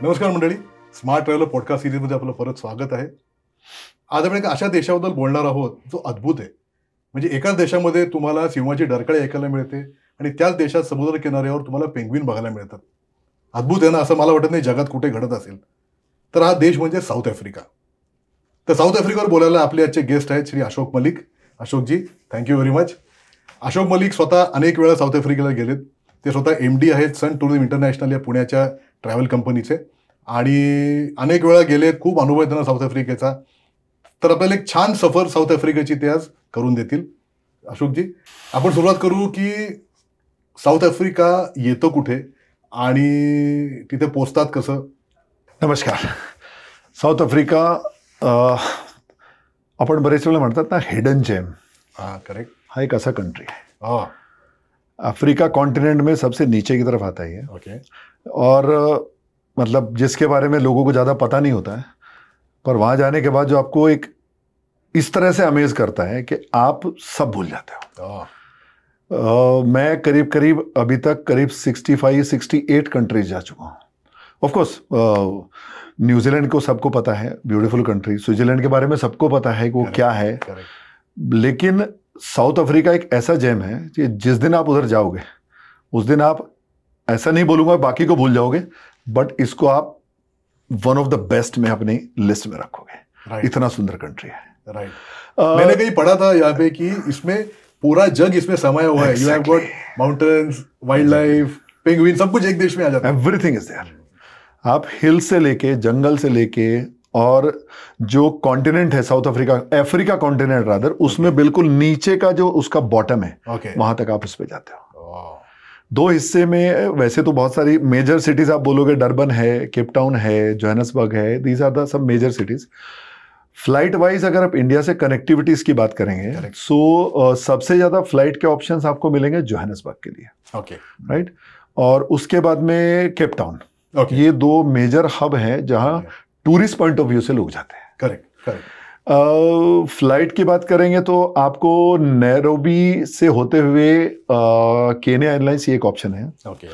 नमस्कार मंडळी, smart traveller podcast सिरीजमध्ये आपलं परत स्वागत आहे. आज आपण एका अशा देशाबद्दल बोलणार आहोत जो अद्भुत आहे. म्हणजे एकाच देशामध्ये तुम्हाला सिंहाची डरकाळी ऐकायला मिळते आणि त्याच देशात समुद्र किनाऱ्यावर तुम्हाला पेंग्विन बघायला मिळतात. अद्भुत आहे ना, असं मला वाटत नाही जगात कुठे घडत असेल. तर हा देश म्हणजे साऊथ आफ्रिका. तर साऊथ आफ्रिकेवर बोलायला आपले आजचे गेस्ट आहेत Shri Ashok Malik. Ashokji, thank you very much. Ashok Malik स्वतः अनेक वेळा साऊथ आफ्रिकेला गेलेत. ते स्वतः MD आहेत सन टुरिझम इंटरनॅशनल या पुण्याच्या ट्रॅव्हल कंपनीचे आणि अनेक वेळा गेलेत. खूप अनुभव आहे त्यांना साऊथ आफ्रिकेचा. तर आपल्याला एक छान सफर साऊथ आफ्रिकेची ते आज करून देतील. अशोकजी, आपण सुरुवात करू की साऊथ आफ्रिका येतं कुठे आणि तिथे पोचतात कसं? नमस्कार. साऊथ आफ्रिका आपण बरेच वेळा म्हणतात ना हिडन जेम. हाँ करेक्ट. हा एक ऐसा कंट्री है. हाँ. अफ्रीका कॉन्टिनेंट में सबसे नीचे की तरफ आता ही है. ओके. और मतलब जिसके बारे में लोगों को ज़्यादा पता नहीं होता है, पर वहाँ जाने के बाद जो आपको एक इस तरह से अमेज करता है कि आप सब भूल जाते हो. मैं करीब करीब अभी तक करीब 65-68 कंट्रीज जा चुका हूँ. ऑफ कोर्स न्यूजीलैंड को सबको पता है, ब्यूटीफुल कंट्री. स्विट्जरलैंड के बारे में सबको पता है कि वो क्या है. लेकिन साउथ अफ्रीका एक ऐसा जेम है कि जिस दिन आप उधर जाओगे उस दिन आप, ऐसा नहीं बोलूंगा बाकी को भूल जाओगे, बट इसको आप वन ऑफ द बेस्ट में अपनी लिस्ट में रखोगे. Right. इतना सुंदर कंट्री है. राइट. मैंने कहीं पढ़ा था यहाँ पे कि इसमें पूरा जग इसमें समाया हुआ है. You have got mountains, wildlife, penguin, सब कुछ एक देश में आ जाता है. Everything is there. आप हिल से लेके, जंगल से लेके, और जो कॉन्टिनेंट है साउथ अफ्रीका कॉन्टिनेंट रादर, उसमें बिल्कुल नीचे का जो उसका बॉटम है, वहां तक आप उस पे जाते हो. दो हिस्से में. वैसे तो बहुत सारी मेजर सिटीज आप बोलोगे, डरबन है, केप टाउन है, जोहान्सबर्ग है, दीज आर द सब मेजर सिटीज. फ्लाइट वाइज अगर आप इंडिया से कनेक्टिविटीज की बात करेंगे, सो सबसे ज्यादा फ्लाइट के ऑप्शंस आपको मिलेंगे जोहान्सबर्ग के लिए. ओके. राइट. और उसके बाद में केप टाउन. ये दो मेजर हब हैं जहाँ टूरिस्ट पॉइंट ऑफ व्यू से लोग जाते हैं. Correct correct. फ्लाइट की बात करेंगे तो आपको नैरोबी से होते हुए केन्या एयरलाइंस ये एक ऑप्शन है. ओके.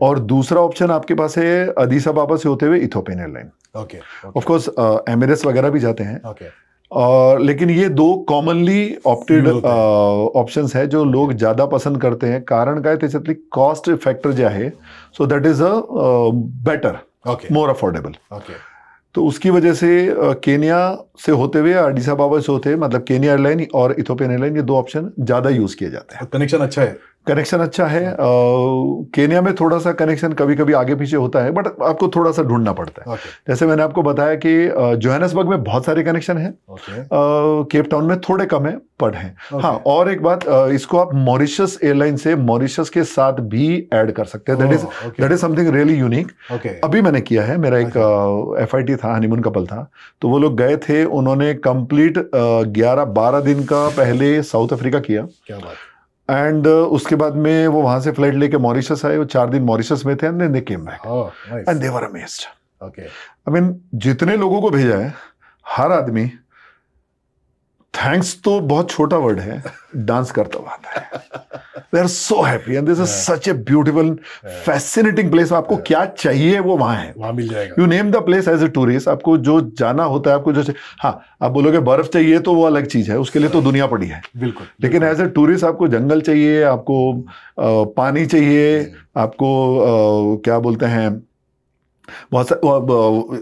और दूसरा ऑप्शन आपके पास है अदीस अबाबा से होते हुए Ethiopian airline. Okay. Of course Emirates वगैरह भी जाते हैं. ओके. और लेकिन ये दो कॉमनली ऑप्टेड ऑप्शंस है जो लोग ज्यादा पसंद करते हैं. कारण काय त्याच्यातली कॉस्ट फॅक्टर जे आहे, so that is a better, more affordable. Okay. तो उसकी वजह से केन्या से होते हुए, अदीस अबाबा से होते हुए, मतलब केन्या एयरलाइन और इथोपियन एयरलाइन, ये दो ऑप्शन ज्यादा यूज किए जाते हैं. कनेक्शन अच्छा है. कनेक्शन अच्छा है. केन्या में थोड़ा सा कनेक्शन कभी कभी आगे पीछे होता है, बट आपको थोड़ा सा ढूंढना पड़ता है. जैसे मैंने आपको बताया कि जोहान्सबर्ग में बहुत सारे कनेक्शन हैं. केप टाउन में थोड़े कम है, पर हैं. हाँ, और एक बात, इसको आप मॉरिशस एयरलाइन से मॉरिशस के साथ भी ऐड कर सकते हैं. That is something really unique. अभी मैंने किया है. मेरा एक FIT था, हनीमून कपल था, तो वो लोग गए थे. उन्होंने कंप्लीट 11-12 दिन का पहले साउथ अफ्रीका किया. क्या बात. एंड उसके बाद में वो वहां से फ्लाइट लेके मॉरिशस आए. वो 4 दिन मॉरिशस में थे and they came back and they were amazed. Okay. I mean जितने लोगों को भेजा है, हर आदमी थैंक्स तो बहुत छोटा वर्ड है, डांस करता हुआ आता है. They are so happy and this is such a beautiful fascinating place. आपको क्या चाहिए वो वहां है, वहां मिल जाएगा. You name the place as a tourist. आपको जो जाना होता है, आपको जो, हाँ आप बोलोगे बर्फ चाहिए तो वो अलग चीज है, उसके लिए तो दुनिया पड़ी है. बिल्कुल. लेकिन एज ए टूरिस्ट आपको जंगल चाहिए, आपको पानी चाहिए, आपको क्या बोलते हैं, बहुत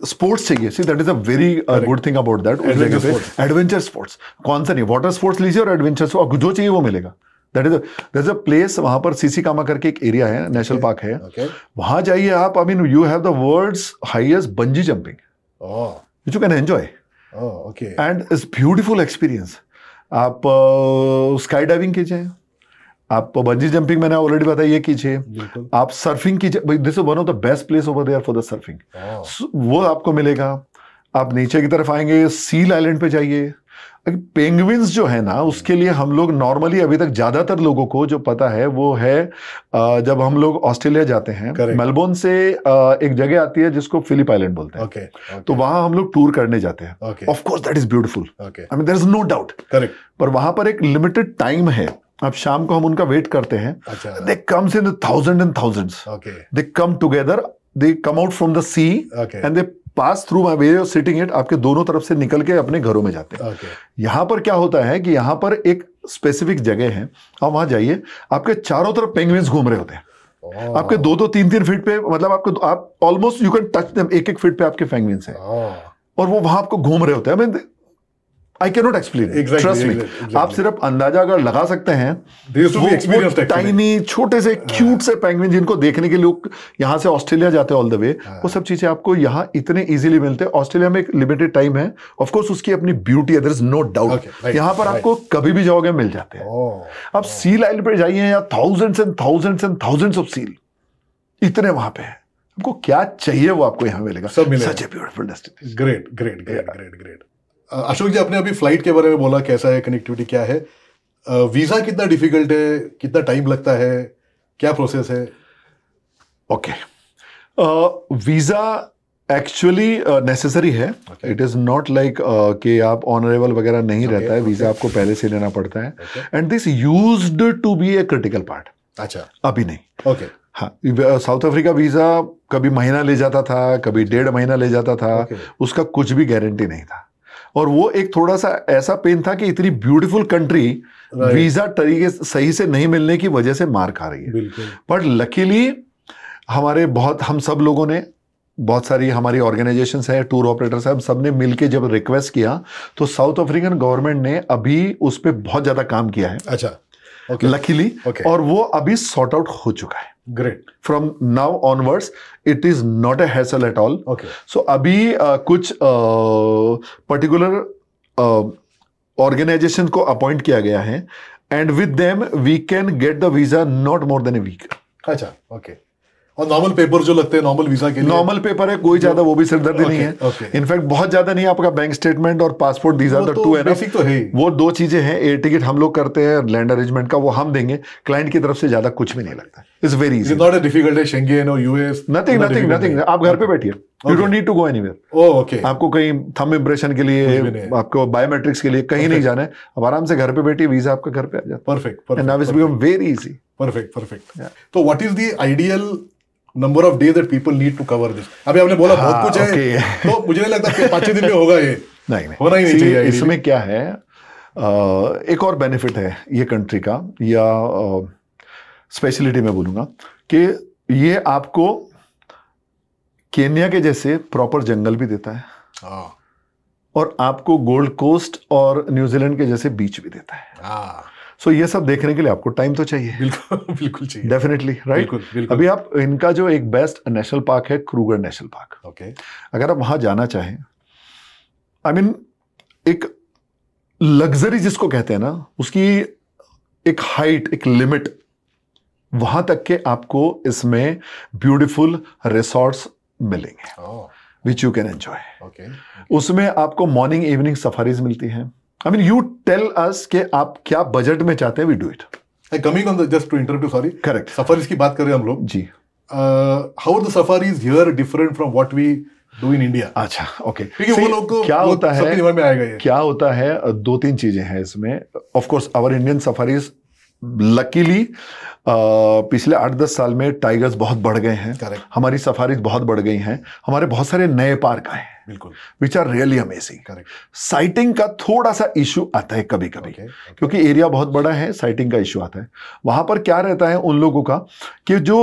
स्पोर्ट्स चाहिए. See that is a very good thing about that. उस जगह पे एडवेंचर स्पोर्ट्स, कौन सा नहीं, वाटर स्पोर्ट्स लीजिए और एडवेंचर स्पोर्ट्स, जो चाहिए वो मिलेगा. That is a place. वहां पर सीसी कामा करके एक एरिया है, नेशनल पार्क है. वहां जाइए आप. I mean you have the world's highest bungee jumping which you can enjoy. And it's beautiful experience. आप स्काई डाइविंग कीजिए, आप बंजी जंपिंग मैंने ऑलरेडी बताया ये कीजिए, आप सर्फिंग कीजिए. This is one of the best place over there for the surfing. वो आपको मिलेगा. आप नीचे की तरफ आएंगे, सील आइलैंड पे जाइए. पेंगुइन्स जो है ना, उसके लिए हम लोग नॉर्मली, अभी तक ज्यादातर लोगों को जो पता है वो है जब हम लोग ऑस्ट्रेलिया जाते हैं, मेलबोर्न से एक जगह आती है जिसको फिलिप आइलैंड बोलते हैं. तो वहां हम लोग टूर करने जाते हैं. Of course that is beautiful. I mean there is no doubt. पर वहां पर एक लिमिटेड टाइम है. अब शाम को हम उनका वेट करते हैं. They comes in thousand and thousands. They come together they come out from the sea Okay. And they pass through my way of sitting it, आपके दोनों तरफ से निकल के अपने घरों में जाते हैं। Okay. यहां पर क्या होता है कि यहां पर एक स्पेसिफिक जगह है, आप वहां जाइए, आपके चारों तरफ पेंगुइन्स घूम रहे होते हैं। Oh. आपके 2-2, 3-3 फीट पे, मतलब आपको, आप almost you can touch them, 1-1 feet पे आपके पेंगुइन्स हैं Oh. और वो वहां आपको घूम रहे होते हैं। आई can not explain, Exactly, trust me. exactly. आप सिर्फ अंदाजा अगर लगा सकते हैं, They used to be experienced actually. Tiny छोटे से क्यूट से पेंगुइन जिनको देखने के लोग यहाँ से ऑस्ट्रेलिया जाते हैं ऑल द वे, वो सब चीजें आपको यहाँ इतने इजीली मिलते हैं। ऑस्ट्रेलिया में एक लिमिटेड टाइम है, ऑफ कोर्स उसकी अपनी ब्यूटी है, there is no doubt. Okay, right, यहाँ पर right. आपको कभी भी जाओगे मिल जाते हैं। Oh. आप सील आइलैंड पे जाइए, या thousands and thousands and thousands of seal इतने वहां पे है, आपको क्या चाहिए वो आपको यहाँ मिलेगा। सब मिलेगा। Such a beautiful destination. Great great great great great. Ashok ji, आपने अभी फ्लाइट के बारे में बोला, कैसा है, कनेक्टिविटी क्या है, वीजा कितना डिफिकल्ट है, कितना टाइम लगता है, क्या प्रोसेस है? ओके, वीजा एक्चुअली नेसेसरी है। Okay. It is not like कि आप ऑनरेबल वगैरह नहीं Okay, रहता है, वीजा आपको पहले से लेना पड़ता है। And this used to be a critical part. अच्छा, अभी नहीं। ओके, हाँ, साउथ अफ्रीका वीजा कभी महीना ले जाता था, कभी 1.5 महीना ले जाता था। Okay. उसका कुछ भी गारंटी नहीं था, और वो एक थोड़ा सा ऐसा पेन था कि इतनी ब्यूटीफुल कंट्री Right. वीजा तरीके सही से नहीं मिलने की वजह से मार खा रही है। बिल्कुल। बट लकीली हम सब लोगों ने, बहुत सारी हमारी ऑर्गेनाइजेशंस है, टूर ऑपरेटर्स है, हम सब ने मिलके जब रिक्वेस्ट किया तो साउथ अफ्रीकन गवर्नमेंट ने अभी उस पर बहुत ज्यादा काम किया है, अच्छा, ओके, लकीली। Okay. और वो अभी सॉर्ट आउट हो चुका है। Great, from now onwards it is not a hassle at all. Okay, so अभी कुछ पर्टिकुलर ऑर्गेनाइजेशन को अपॉइंट किया गया है, and with them we can get the visa not more than a week. अच्छा, ओके। और नॉर्मल पेपर जो लगते हैं नॉर्मल वीजा के लिए? नॉर्मल पेपर है, कोई ज्यादा वो भी सिरदर्दी Okay, नहीं है। okay. इनफैक्ट बहुत ज्यादा नहीं, आपका बैंक स्टेटमेंट और passport, these are the two है ना, बेसिक तो है ही। वो 2 चीजें हैं। एयर टिकट हम लोग करते हैं, लैंड अरेंजमेंट का वो हम देंगे, क्लाइंट की तरफ से ज्यादा कुछ भी नहीं लगता। It's very is easy, not a difficult है शेंगेन और यूएस? Nothing nothing nothing. आप घर पे बैठिए, you don't need to go anywhere. Oh, okay, आपको कहीं थंब इम्प्रेशन के लिए, कुछ भी नहीं। आपको बायोमेट्रिक्स के लिए कहीं नहीं जाना है, अब आराम से घर पे बैठिए, वीजा आपका घर पे आ जाता परफेक्ट, है। And now it's become very easy. Perfect, perfect. तो what is the ideal number of days that people need to cover this? अभी आपने बोला बहुत कुछ है, okay. तो मुझे नहीं लगता कि 5-6 दिन में होगा ये। नहीं होना ही नहीं See, चाहिए ideally। इसमें क्या है, एक और बेनिफिट है ये कंट्री का, या स्पेशलिटी मैं बोलूंगा, कि ये आपको केन्या के जैसे प्रॉपर जंगल भी देता है, हाँ, और आपको गोल्ड कोस्ट और न्यूजीलैंड के जैसे बीच भी देता है। हाँ, सो ये सब देखने के लिए आपको टाइम तो चाहिए, बिल्कुल बिल्कुल चाहिए। Definitely, right. बिल्कुल, बिल्कुल। अभी आप, इनका जो एक बेस्ट नेशनल पार्क है क्रूगर नेशनल पार्क, ओके, अगर आप वहां जाना चाहें, आई मीन एक लग्जरी जिसको कहते हैं ना, उसकी एक हाइट, एक लिमिट, वहां तक के आपको इसमें ब्यूटीफुल रिसॉर्ट्स मिलेंगे oh, which you can enjoy. Okay, उसमें आपको मॉर्निंग इवनिंग सफारीज मिलती हैं। I mean you tell us कि आप क्या बजट में चाहते हैं, we do it. Coming on the, just to interrupt, sorry, correct safaris की बात कर रहे हैं हम लोग जी। How the safaris here different from what we do in India? अच्छा, ओके। क्योंकि वो लोग को क्या वो होता सबके है, दिमाग में आएगा ये। क्या होता है, 2-3 चीजें हैं इसमें। Of course our Indian safaris, luckily पिछले 8-10 साल में टाइगर्स बहुत बढ़ गए हैं, Correct. हमारी सफारीज बहुत बढ़ गई हैं, हमारे बहुत सारे नए पार्क आए हैं बिल्कुल, which are really amazing. Correct, sighting का थोड़ा सा इशू आता है कभी कभी, Okay, क्योंकि एरिया बहुत बड़ा है, साइटिंग का इशू आता है। वहां पर क्या रहता है उन लोगों का कि जो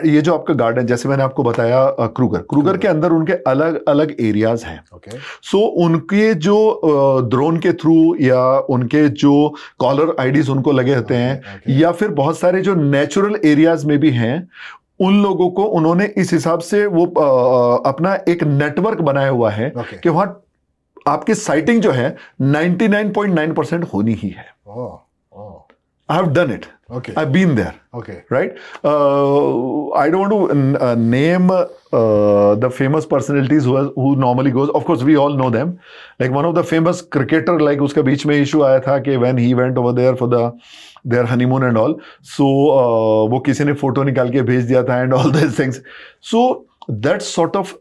ये जो आपका गार्डन, जैसे मैंने आपको बताया, क्रूगर के अंदर उनके अलग अलग एरियाज हैं। ओके, सो उनके जो ड्रोन के थ्रू, या उनके जो कॉलर आईडीज उनको लगे होते हैं, Okay. या फिर बहुत सारे जो नेचुरल एरियाज में भी हैं, उन लोगों को उन्होंने इस हिसाब से वो अपना एक नेटवर्क बनाया हुआ है Okay. कि वहां आपकी साइटिंग जो है 99.9% होनी ही है। Oh, oh, I have done it, okay, I been there, okay, right? I don't want to name the famous personalities who normally goes. Of course, we all know them. Like one of the famous cricketer, like उसका बीच में issue आया था कि when he went over there for their honeymoon and all. So वो किसी ने photo निकाल के भेज दिया था and all these things. So that sort of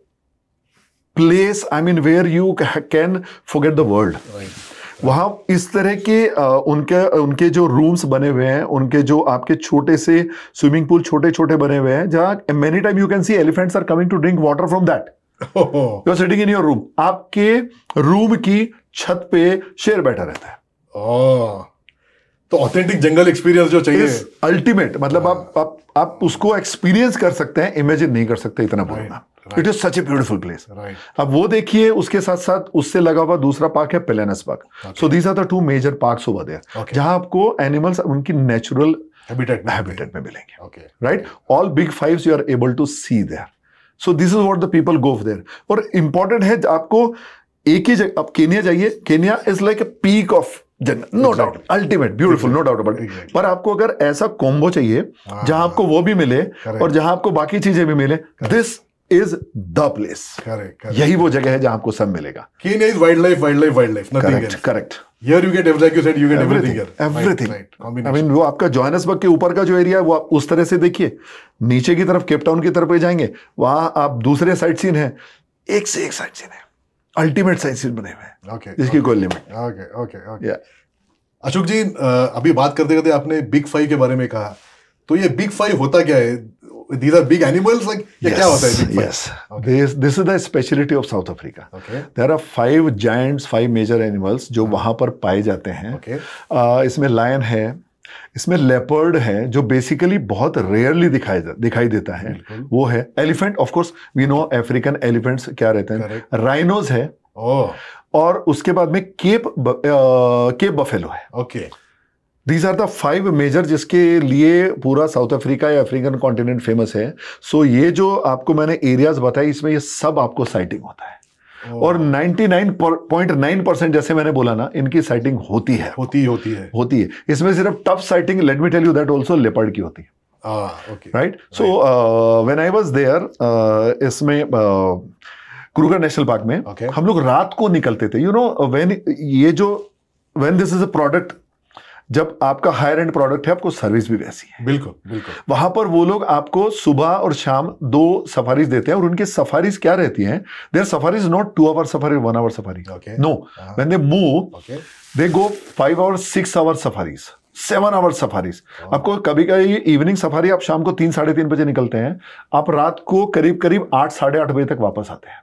place, I mean, where you can forget the world. Right. वहां इस तरह के उनके जो रूम्स बने हुए हैं, उनके जो आपके छोटे से स्विमिंग पूल छोटे छोटे बने हुए हैं, जहां many time you can see elephants are coming to drink water from that. You are sitting in your room, आपके रूम की छत पे शेर बैठा रहता है। तो ऑथेंटिक जंगल एक्सपीरियंस जो चाहिए, अल्टीमेट, मतलब आप उसको एक्सपीरियंस कर सकते हैं, इमेजिन नहीं कर सकते इतना पुराना। It is such a beautiful place. अब वो देखिए, उसके साथ साथ उससे लगा हुआ दूसरा पार्क है पिलेनस park. So these are the 2 major parks over there, जहां आपको एनिमल्स उनकी नेचुरल हैबिटेट में मिलेंगे, right. All big 5 you are able to see there. So this is what the people go there. और इंपॉर्टेंट है, आपको एक ही जगह, अब केन्या जाइए, Kenya is like a peak of jungle, no doubt, ultimate, beautiful, no doubt about it. पर आपको अगर ऐसा कॉम्बो चाहिए जहां आपको वो भी मिले और जहां आपको बाकी चीजें भी मिले, दिस इज द प्लेस। यही वो जगह है जहां आपको सब मिलेगा। Kenya is wildlife, nothing else. Correct. Here you get, like you said, you get everything here. Everything. Right. Combination. I mean, वो आपका जोहान्सबर्ग के ऊपर का जो एरिया है, वो आप उस तरह से देखिए। नीचे की तरफ, केप टाउन की तरफ जाएंगे, वहां आप दूसरे साइट सीन है, एक से एक साइट सीन है, अल्टीमेट साइट सीन बने हुए हैं, जिसकी कोई लिमिट। ओके। अशोक जी, अभी बात करते करते आपने बिग 5 के बारे में कहा, तो ये बिग 5 होता क्या है? These are big animals, like ये क्या होता है big 5? Yes. This is the speciality of South Africa. There are 5 giants, 5 major animals जो वहां पर पाए जाते हैं। इसमें लायन है, इसमें लेपर्ड है, जो बेसिकली बहुत रेयरली दिखाई देता है, वो है। Elephant, of course we know African elephants क्या रहते हैं। राइनोज है, और उसके बाद में केप बफेलो है। These are the 5 मेजर जिसके लिए पूरा साउथ अफ्रीका या अफ्रीकन कॉन्टिनेंट फेमस है। सो ये जो आपको मैंने एरियाज बताई, इसमें ये सब आपको साइटिंग होता है। और 99.9% जैसे मैंने बोला ना, इनकी साइटिंग होती है। इसमें सिर्फ tough sighting, let me tell you that, also leopard की होती है, right. So when I was there, इसमें क्रूगर नेशनल पार्क में हम लोग रात को निकलते थे। You know, when this is a product, जब आपका हायर एंड प्रोडक्ट है, आपको सर्विस भी वैसी है। बिल्कुल। वहां पर वो लोग आपको सुबह और शाम 2 सफारीज देते हैं, और उनकी सफारीज क्या रहती हैं? There safaris not 2 hour safari, 1 hour safari, no. When they move, they go 5 hour, 6 hour safaris, 7 hour safaris. आपको कभी कभी इवनिंग सफारी, आप शाम को 3, 3:30 बजे निकलते हैं, आप रात को करीब 8, 8:30 बजे तक वापस आते हैं,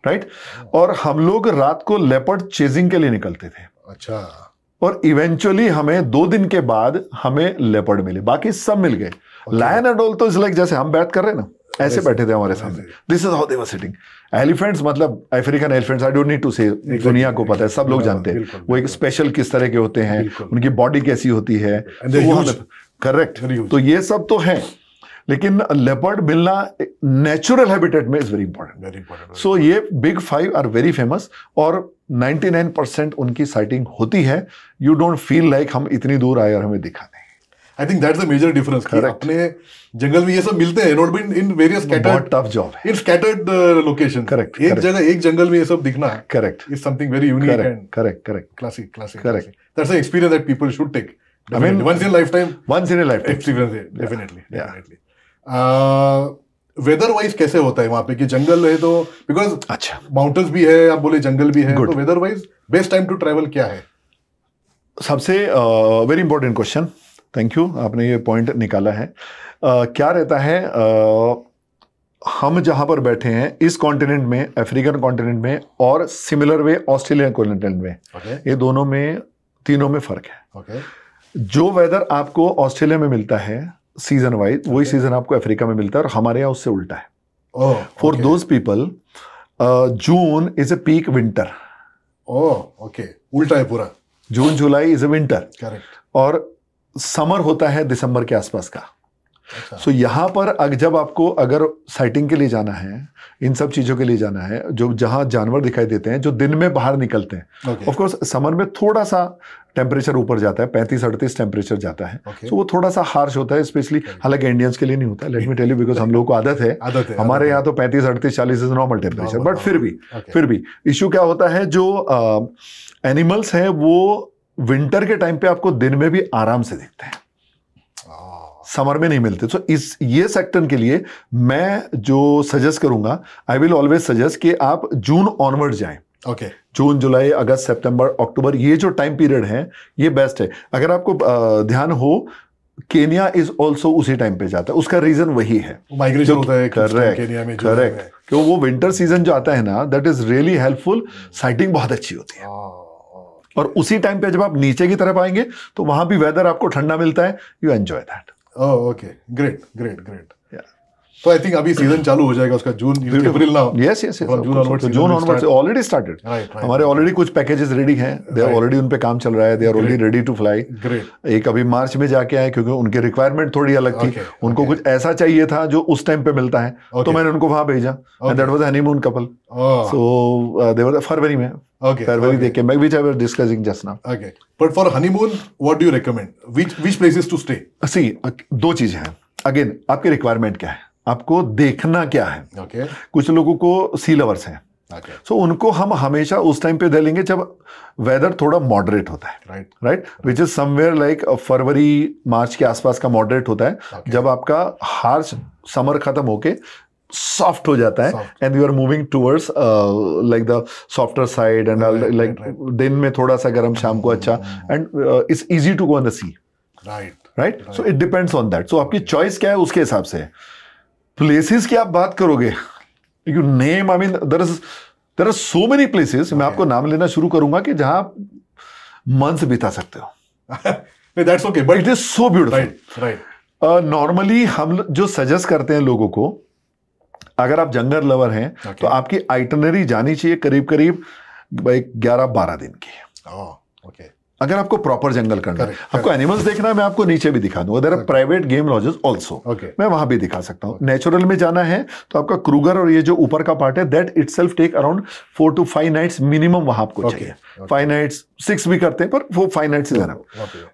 राइट। और हम लोग रात को लेपर्ड चेजिंग के लिए निकलते थे। अच्छा। और इवेंचुअली हमें 2 दिन के बाद हमें लेपर्ड मिले, बाकी सब मिल गए। लायन एंड ऑल तो इज लाइक जैसे हम बैठ कर रहे हैं ना, ऐसे बैठे थे हमारे सामने। This is how they were sitting. Elephants, मतलब African elephants, I don't need to say, दुनिया को पता है, सब लोग जानते हैं वो एक स्पेशल किस तरह के होते हैं, उनकी बॉडी कैसी होती है। करेक्ट। तो ये सब तो है, लेकिन लेपर्ड मिलना नेचुरल हैबिटेट में इज वेरी इंपॉर्टेंट। सो ये बिग 5 आर वेरी फेमस, और 99% उनकी साइटिंग होती है। यू डोंट फील लाइक हम इतनी दूर आए और हमें दिखा नहीं। I think that's the major difference. अपने जंगल में ये सब मिलते हैं, not been in various scattered, tough job है, इन स्कैटर्ड लोकेशन। करेक्ट। एक जगह, एक जंगल में ये सब दिखना, correct, is something very unique and correct, classic, correct. That's an experience that people should take. I mean, once in a lifetime experience है, definitely. Weather wise कैसे होता है वहां पे? कि जंगल है तो, बिकॉज अच्छा, माउंटेन्स भी है, आप बोले जंगल भी है, तो weather wise best time to travel क्या है? सबसे very important question, thank you, आपने ये पॉइंट निकाला है। क्या रहता है, हम जहां पर बैठे हैं इस कॉन्टिनेंट में, अफ्रीकन कॉन्टिनेंट में, और सिमिलर वे ऑस्ट्रेलियन कॉन्टिनेंट में, ये दोनों में, तीनों में फर्क है। जो वेदर आपको ऑस्ट्रेलिया में मिलता है सीजन वाइज, वही सीजन आपको अफ्रीका में मिलता है, और हमारे यहाँ उससे उल्टा है। For those people, June is a peak winter. उल्टा है पूरा। June July is a winter, correct. और समर होता है दिसंबर के आसपास का। सो यहाँ पर जब आपको अगर साइटिंग के लिए जाना है, इन सब चीजों के लिए जाना है, जो जहां जानवर दिखाई देते हैं, जो दिन में बाहर निकलते हैं, ऑफ कोर्स समर में थोड़ा सा टेम्परेचर ऊपर जाता है, 35-38 टेम्परेचर जाता है, सो वो थोड़ा सा हार्श होता है, स्पेशली, हालांकि इंडियंस के लिए नहीं होता, let me tell you, because हम लोगों को आदत है, हमारे यहाँ तो 35-38-40 इज नॉर्मल टेम्परेचर। बट फिर भी इश्यू क्या होता है, जो एनिमल्स हैं वो विंटर के टाइम पे आपको दिन में भी आराम से दिखते हैं, समर में नहीं मिलते। तो ये सेक्टर के लिए मैं जो सजेस्ट करूंगा, आई विल ऑलवेज सजेस्ट कि आप जून ऑनवर्ड जाएं। ओके जून, जुलाई, अगस्त, सितंबर, अक्टूबर, ये जो टाइम पीरियड है ये बेस्ट है। अगर आपको ध्यान हो, केन्या इज ऑल्सो उसी टाइम पे जाता है, उसका रीजन वही है, माइग्रेशन होता है केन्या में, करेक्ट, क्यों वो विंटर सीजन जो आता है ना, that is really helpful, sighting बहुत अच्छी होती है। और उसी टाइम पे जब आप नीचे की तरफ आएंगे तो वहां भी वेदर आपको ठंडा मिलता है, you enjoy that. Okay, great great great. तो आई थिंक अभी सीजन चालू हो जाएगा उसका, जून अप्रैल ना। यस यस, जून ऑनवर्ड ऑलरेडी स्टार्टेड। हमारे ऑलरेडी कुछ पैकेजेस रेडी हैं, दे आर ऑलरेडी, उन पे काम चल रहा है, they are already ready to fly. एक अभी मार्च में जाके आए, क्योंकि उनकी रिक्वायरमेंट थोड़ी अलग थी, उनको कुछ ऐसा चाहिए था जो उस टाइम पे मिलता है, तो मैंने उनको वहां भेजा, and that was honeymoon couple. So they were फरवरी में, फरवरी they came back, which I was discussing just now. Okay, but for honeymoon what do you recommend, which places to stay? See, दो चीजें हैं, अगेन आपकी requirement क्या है, आपको देखना क्या है। okay. कुछ लोगों को सी लवर्स हैं, सो उनको हम हमेशा उस टाइम पे दे लेंगे जब वेदर थोड़ा मॉडरेट होता है, right, which is somewhere like फरवरी मार्च के आसपास का मॉडरेट होता है, जब आपका हार्श समर खत्म होके सॉफ्ट हो जाता है, and you are moving towards like the softer side, and like दिन में थोड़ा सा गर्म, शाम को अच्छा, and it's easy to go on the sea, right. So it depends on that. So आपकी चॉइस क्या है उसके हिसाब से। प्लेसेस की आप बात करोगे, you name, I mean there are so many places, मैं आपको नाम लेना शुरू करूंगा कि जहां आप मंथ्स बिता सकते हो। That's okay, but it is so beautiful, right. Normally हम जो सजेस्ट करते हैं लोगों को, अगर आप जंगल लवर हैं, तो आपकी आइटनरी जानी चाहिए करीब करीब 11-12 दिन की। अगर आपको प्रॉपर जंगल करना है, आपको एनिमल्स देखना है, मैं आपको नीचे भी दिखा दूंगा, there are private game lodges also, मैं वहां भी दिखा सकता हूं। नेचुरल में जाना है तो आपका क्रूगर और ये जो ऊपर का पार्ट है, that itself take around 4 to 5 nights minimum वहां आपको चाहिए। 5 नाइट्स, 6 भी करते हैं, पर वो 5 नाइट्स ही जाना।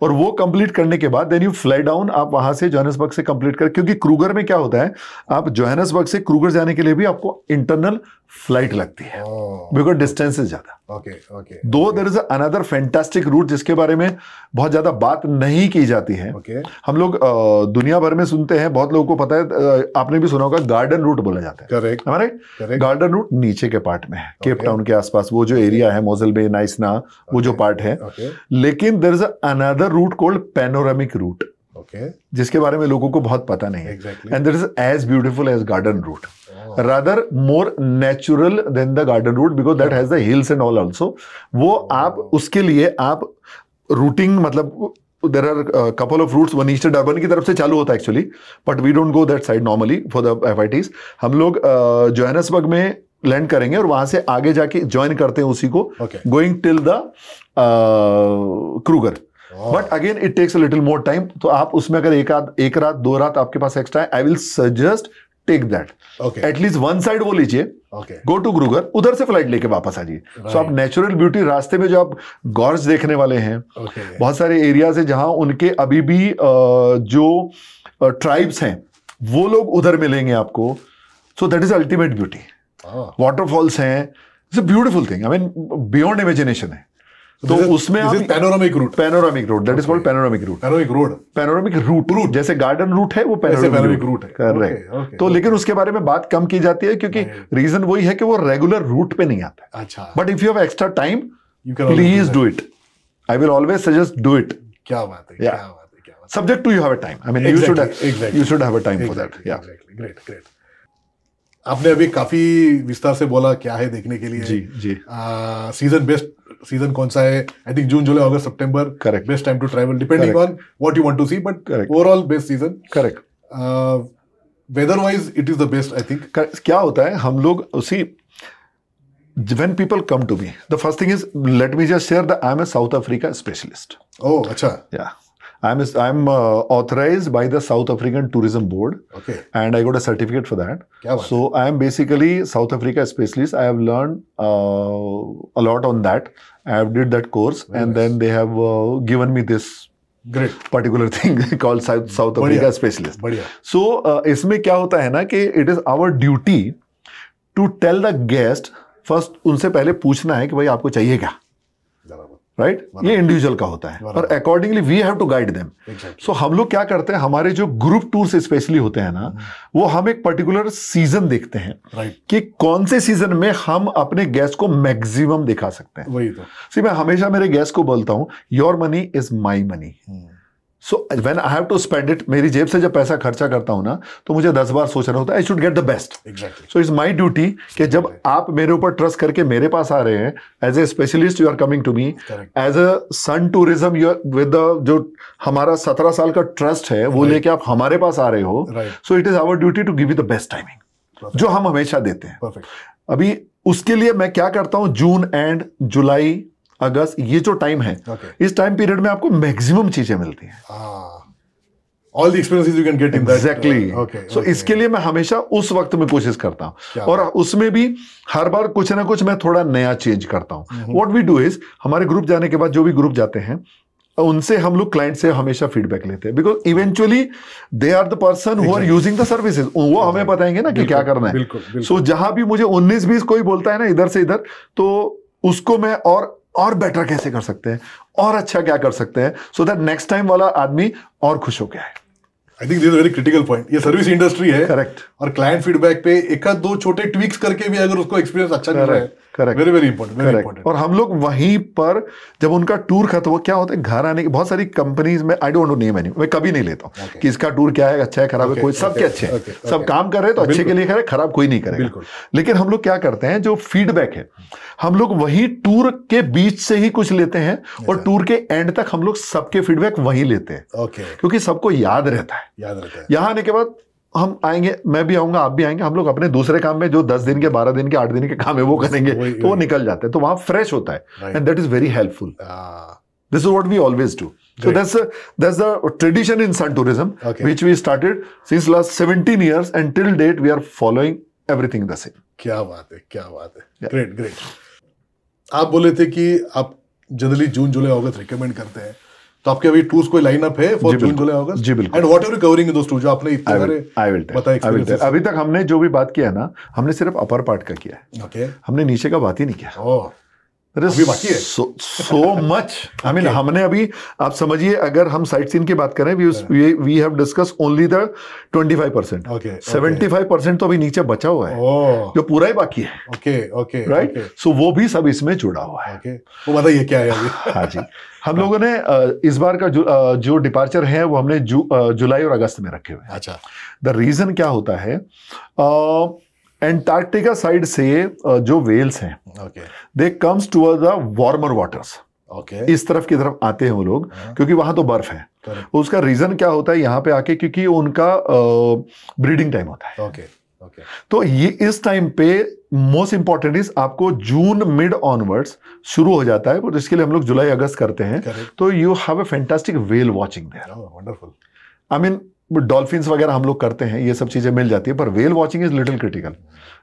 और वो कंप्लीट करने के बाद देन यू फ्लाई डाउन, आप वहां से जोहानिसबर्ग से कंप्लीट कर, क्योंकि क्रूगर में क्या होता है, आप जोहानिसबर्ग से क्रूगर जाने के लिए भी आपको इंटरनल फ्लाइट लगती है, बिकॉज डिस्टेंस इज ज्यादा। Though there is another fantastic route जिसके बारे में बहुत ज्यादा बात नहीं की जाती है। हम लोग दुनिया भर में सुनते हैं, बहुत लोगों को पता है, आपने भी सुना होगा, गार्डन रूट बोला जाता है। करेक्ट, गार्डन रूट नीचे के पार्ट में है, केप टाउन के आसपास वो जो एरिया है, मोजल बे, नाइसना, वो जो पार्ट है। लेकिन there is another route called panoramic route, जिसके बारे में लोगों को बहुत पता नहीं है, and there is as beautiful as garden route, rather more natural than the garden route, because that has the hills and all also. वो आप उसके लिए आप रूटिंग, मतलब there are a couple of routes, one Easter Durban की तरफ से चालू होता है actually, but we don't go that side normally for the FITs. हम लोग जोहानिसबर्ग में लैंड करेंगे और वहां से आगे जाके ज्वाइन करते हैं उसी को, going till the Kruger, but again it takes a little more time. तो आप उसमें अगर एक रात 2 रात आपके पास एक्स्ट्रा है, I will suggest take that, at least one side वो लीजिए, गो टू क्रूगर, उधर से फ्लाइट लेके वापस आ जाइए। सो आप नेचुरल ब्यूटी रास्ते में जो आप गॉर्ज देखने वाले हैं, बहुत सारे एरियाज है जहां उनके अभी भी जो ट्राइब्स हैं वो लोग उधर मिलेंगे आपको। So that is ultimate beauty. Waterfalls हैं, it's a beautiful thing, I mean beyond imagination है। तो उसमें आप panoramic route, that is called panoramic route, जैसे गार्डन रूट है वो पैनोरामिक रूट है, करेक्ट। तो लेकिन उसके बारे में बात कम की जाती है, क्योंकि रीजन वही है कि वो रेगुलर रूट पे नहीं आता है। But if you have extra time, please do it, I will always suggest do it. क्या बात है, क्या बात है, subject to you have a time, I mean you should have a time for that. Yeah great. आपने अभी काफी विस्तार से बोला क्या है देखने के लिए। जी। सीजन बेस्ट सीजन कौन सा है? I think June, July, August, September, correct, best time to travel depending on what you want to see, but overall best season, correct. Weather wise it is the best, I think. क्या होता है, हम लोग सी, when people come to me, the first thing is, let me just share that I'm a South Africa specialist. Oh, acha. Yeah. I'm authorized by the South African Tourism Board. Okay. And I got a certificate for that. So I am basically South Africa specialist. I have learned a lot on that. I have did that course. Very and nice. Then they have given me this great particular thing called South Africa specialist. Badhiya. So इसमें क्या होता है ना कि it is our duty to tell the guest, first उनसे पहले पूछना है कि भाई आपको चाहिए क्या, राइट, ये इंडिविजुअल का होता है और accordingly we have to guide them. So हम लोग क्या करते हैं, हमारे जो ग्रुप टूर्स स्पेशली होते हैं ना, वो हम एक पर्टिकुलर सीजन देखते हैं कि कौन से सीजन में हम अपने गेस्ट को मैक्सिमम दिखा सकते हैं। वही तो सी मैं हमेशा मेरे गेस्ट को बोलता हूं, your money is my money. So when I have to spend it, मेरी जेब से जब पैसा खर्चा करता हूं ना, तो मुझे 10 बार सोचना होता है, I should get the best. So it's my duty कि जब आप मेरे ऊपर ट्रस्ट करके मेरे पास आ रहे हैं, as a specialist you are coming to me, as a sun tourism you with जो हमारा 17 साल का ट्रस्ट है वो लेके आप हमारे पास आ रहे हो, so it is our duty to give you the best timing, जो हम हमेशा देते हैं। अभी उसके लिए मैं क्या करता हूं, जून एंड जुलाई अगस्त, ये जो टाइम है, इस टाइम पीरियड में आपको मैक्सिमम चीजें मिलती हैं। All the experiences you can get in that. Exactly. So इसके लिए मैं हमेशा उस वक्त में कोशिश करता हूं, और उसमें भी हर बार कुछ ना कुछ मैं थोड़ा नया चेंज करता हूं। व्हाट वी डू इज, हमारे ग्रुप जाने के बाद जो भी ग्रुप जाते हैं उनसे हम लोग क्लाइंट से हमेशा फीडबैक लेते हैं, because eventually they are the person who are using the services, वो हमें बताएंगे ना कि क्या करना है। सो जहां भी मुझे 19-20 कोई बोलता है ना इधर से इधर, तो उसको मैं और बेटर कैसे कर सकते हैं, और अच्छा क्या कर सकते हैं, सो दैट नेक्स्ट टाइम वाला आदमी और खुश हो गया है। I think this is very critical point. ये सर्विस इंडस्ट्री है, करेक्ट, और क्लाइंट फीडबैक पे एक आध दो छोटे ट्विक्स करके भी अगर उसको एक्सपीरियंस अच्छा मिल रहा है, करेक्ट, वेरी वेरी इंपॉर्टेंट। और हम लोग वहीं पर जब उनका टूर खत्म हो, क्या होता है घर आने की बहुत सारी कंपनीज में, I don't know name any, मैं कभी नहीं लेता हूं कि इसका टूर क्या है, अच्छा है खराब है, कोई सबके अच्छे हैं, सब काम कर रहे हैं तो अच्छे के लिए करे, खराब कोई नहीं करेगा। लेकिन हम लोग क्या करते हैं, जो फीडबैक है हम लोग वही टूर के बीच से ही कुछ लेते हैं, और टूर के एंड तक हम लोग सबके फीडबैक वही लेते हैं, क्योंकि सबको याद रहता है। यहाँ आने के बाद हम आएंगे, मैं भी आऊंगा, आप भी आएंगे, हम लोग अपने दूसरे काम में जो 10 दिन के 12 दिन के 8 दिन के काम है वो करेंगे, तो वो निकल जाते हैं, तो वहां फ्रेश होता है, and that is very helpful. This is what we always do. So that's the tradition in Sun Tourism, which we started since last 17 years, and till date we are following everything the same. क्या बात है, क्या बात है, great great. आप बोले थे कि आप जनरली जून जुलाई अगस्त रिकमेंड करते हैं, तो आपके अभी टूर्स कोई लाइन अप है फॉर जून जुलाई अगस्त? जी बिल्कुल। And what are you covering in those tour जो आपने इतने सारे बताए? अभी तक हमने जो भी बात किया ना, हमने सिर्फ अपर पार्ट का किया है। ओके, हमने नीचे का बात ही नहीं किया। अभी बाकी है so much. I mean, हमने अभी, आप समझिए, अगर हम साइट सीन की बात करें, we have discussed only the 25%. 75% तो अभी नीचे बचा हुआ है, जो पूरा ही बाकी है। राइट, सो वो भी सब इसमें जुड़ा हुआ है। वो बताइए क्या है अभी? हाँ जी, हम लोगों ने इस बार का जो डिपार्चर है वो हमने जुलाई और अगस्त में रखे हुए हैं। अच्छा, द रीजन क्या होता है, एंटार्क्टिका साइड से जो वेल्स हैं, they comes toward the warmer waters. इस तरफ की तरफ आते हैं वो लोग, क्योंकि वहां तो बर्फ है। उसका रीजन क्या होता है, यहाँ पे आके, क्योंकि उनका ब्रीडिंग टाइम होता है। तो ये इस टाइम पे मोस्ट इंपॉर्टेंट इज आपको जून मिड ऑनवर्ड्स शुरू हो जाता है, और इसके लिए हम लोग जुलाई अगस्त करते हैं। तो you have a fantastic whale watching there. Wonderful. I mean, dolphins वगैरह हम लोग करते हैं, ये सब चीजें मिल जाती है, पर whale watching is little critical,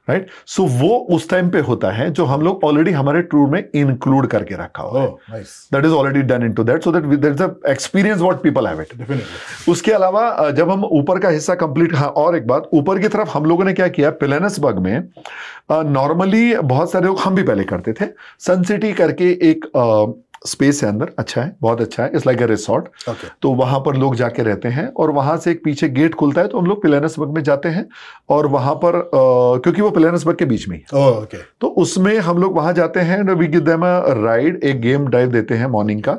right. So वो उस टाइम पे होता है, जो हम लोग ऑलरेडी हमारे टूर में इंक्लूड करके रखा हुआ है। That is already done into that, so that there is a experience what people have it. उसके अलावा जब हम ऊपर का हिस्सा कंप्लीट, हाँ और एक बात, ऊपर की तरफ हम लोगों ने क्या किया, पिलेनसबर्ग में नॉर्मली बहुत सारे लोग, हम भी पहले करते थे, सन सिटी करके एक स्पेस है अंदर, अच्छा है, बहुत अच्छा है, इट्स लाइक अ रिसॉर्ट। तो वहां पर लोग जाके रहते हैं, और वहां से एक पीछे गेट खुलता है, तो हम लोग पिलेनसबर्ग में जाते हैं, और वहां पर क्योंकि वो पिलेनसबर्ग के बीच में ही है, तो उसमें हम लोग वहां जाते हैं, we give them a ride, एक गेम ड्राइव देते हैं मॉर्निंग का,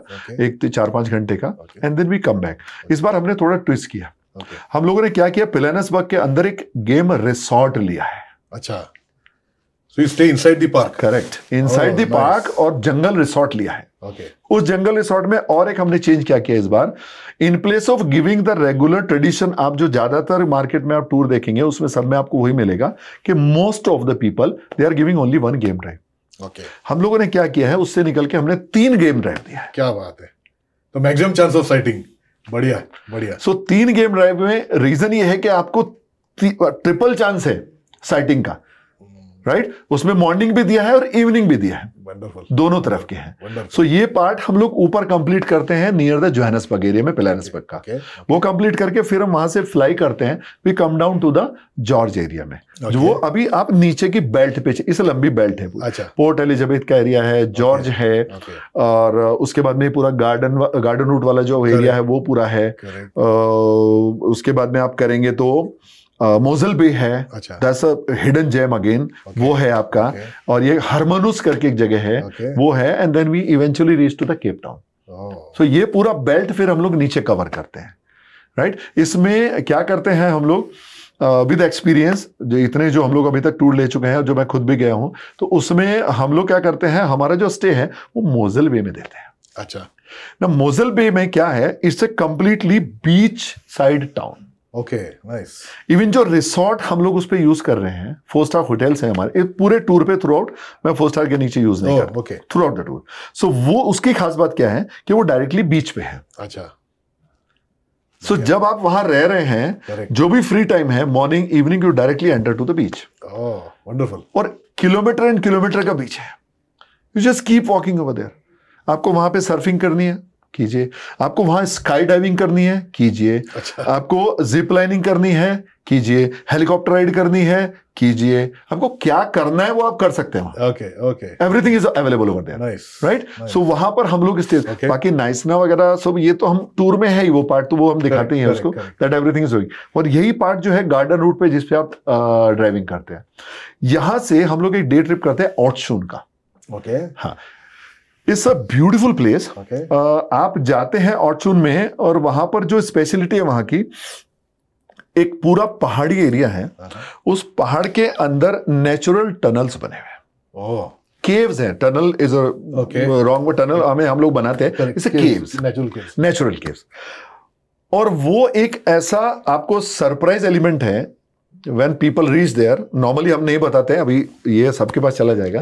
4-5 घंटे का, and then we come back. इस बार हमने थोड़ा ट्विस्ट किया। हम लोगों ने क्या किया, पिलेनसबर्ग के अंदर एक गेम रिसॉर्ट लिया है। अच्छा, so you stay inside the park? Correct, inside the park, और जंगल रिसॉर्ट लिया है। उस जंगल रिसॉर्ट में और एक हमने चेंज क्या किया इस बार, in place of giving the regular tradition, आप जो ज्यादातर मार्केट में आप टूर देखेंगे उसमें सब में आपको वही मिलेगा कि most of the people they are giving only 1 game drive. हम लोगों ने क्या किया है, उससे निकल के हमने 3 गेम ड्राइव दिया है। क्या बात है, तो मैक्सिमम चांस ऑफ साइटिंग। बढ़िया बढ़िया। सो 3 गेम ड्राइव में रीजन ये है कि आपको ट्रिपल चांस है साइटिंग का। राइट, उसमें मॉर्निंग भी दिया है और इवनिंग भी दिया है, वंडरफुल, दोनों तरफ के हैं। वंडरफुल। सो ये पार्ट हम लोग ऊपर कंप्लीट करते हैं नियर द जोहान्सबर्ग एरिया में, पिलानेसबर्ग का। वो कंप्लीट करके फिर हम वहां से फ्लाई करते हैं, we come down to the George area में, जो वो अभी आप नीचे की बेल्ट पे, इस लंबी बेल्ट है। अच्छा। पोर्ट एलिजाबेथ का एरिया है, जॉर्ज है, और उसके बाद में पूरा गार्डन रूट वाला जो एरिया है वो पूरा है। उसके बाद में आप करेंगे तो मोजल बे है, that's a hidden gem again, वो है आपका। और ये हरमनुस करके एक जगह है, वो है। And then we eventually reach to the Cape Town. So ये पूरा बेल्ट फिर हम लोग नीचे कवर करते हैं, राइट। इसमें क्या करते हैं हम लोग विद एक्सपीरियंस, जो इतने जो हम लोग अभी तक टूर ले चुके हैं, जो मैं खुद भी गया हूं, तो उसमें हम लोग क्या करते हैं, हमारा जो स्टे है वो मोजल बे में देते हैं। अच्छा। ना मोजल बे में क्या है, it's a completely beach side town. Okay, nice. Even जो रिसोर्ट हम लोग उस पे यूज कर रहे हैं, 4 स्टार होटल्स हैं हमारे पूरे टूर पे, थ्रू आउट मैं 4 स्टार के नीचे यूज नहीं करता, थ्रू आउट द टूर। सो वो उसकी खास बात क्या है कि वो डायरेक्टली बीच पे है। अच्छा। सो जब आप वहां रह रहे हैं, जो भी फ्री टाइम है, morning evening, you directly enter to the beach. Wonderful. और किलोमीटर एंड किलोमीटर का बीच है, you just keep walking over there. आपको वहां पे सर्फिंग करनी है, कीजिए। आपको वहां स्काई डाइविंग करनी है, कीजिए। अच्छा। आपको जिप लाइनिंग करनी है, कीजिए। हेलीकॉप्टर राइड करनी है, कीजिए। आपको क्या करना है वो आप कर सकते हैं। Okay, okay. Everything is available over there, right. So वहां पर हम लोग स्टे, बाकी नाइसना वगैरह सब ये तो हम टूर में है ही, वो पार्ट तो वो हम दिखाते हैं उसको, दैट एवरीथिंग इज गोइंग। और यही पार्ट जो है गार्डन रूट पे जिसपे आप ड्राइविंग करते हैं, यहां से हम लोग एक डे ट्रिप करते हैं ऑर्चून का। ओके। हाँ, इट्स अ ब्यूटीफुल प्लेस। आप जाते हैं ऑर्चून में, और वहां पर जो स्पेशलिटी है वहां की, एक पूरा पहाड़ी एरिया है, उस पहाड़ के अंदर नेचुरल टनल्स बने हुए हैं। केव्स हैं, tunnel is wrong word, tunnel हमें हम लोग बनाते हैं, इट्स केव्स, नेचुरल केव्स। और वो एक ऐसा आपको सरप्राइज एलिमेंट है when people reach there, normally हम नहीं बताते हैं, अभी ये सबके पास चला जाएगा,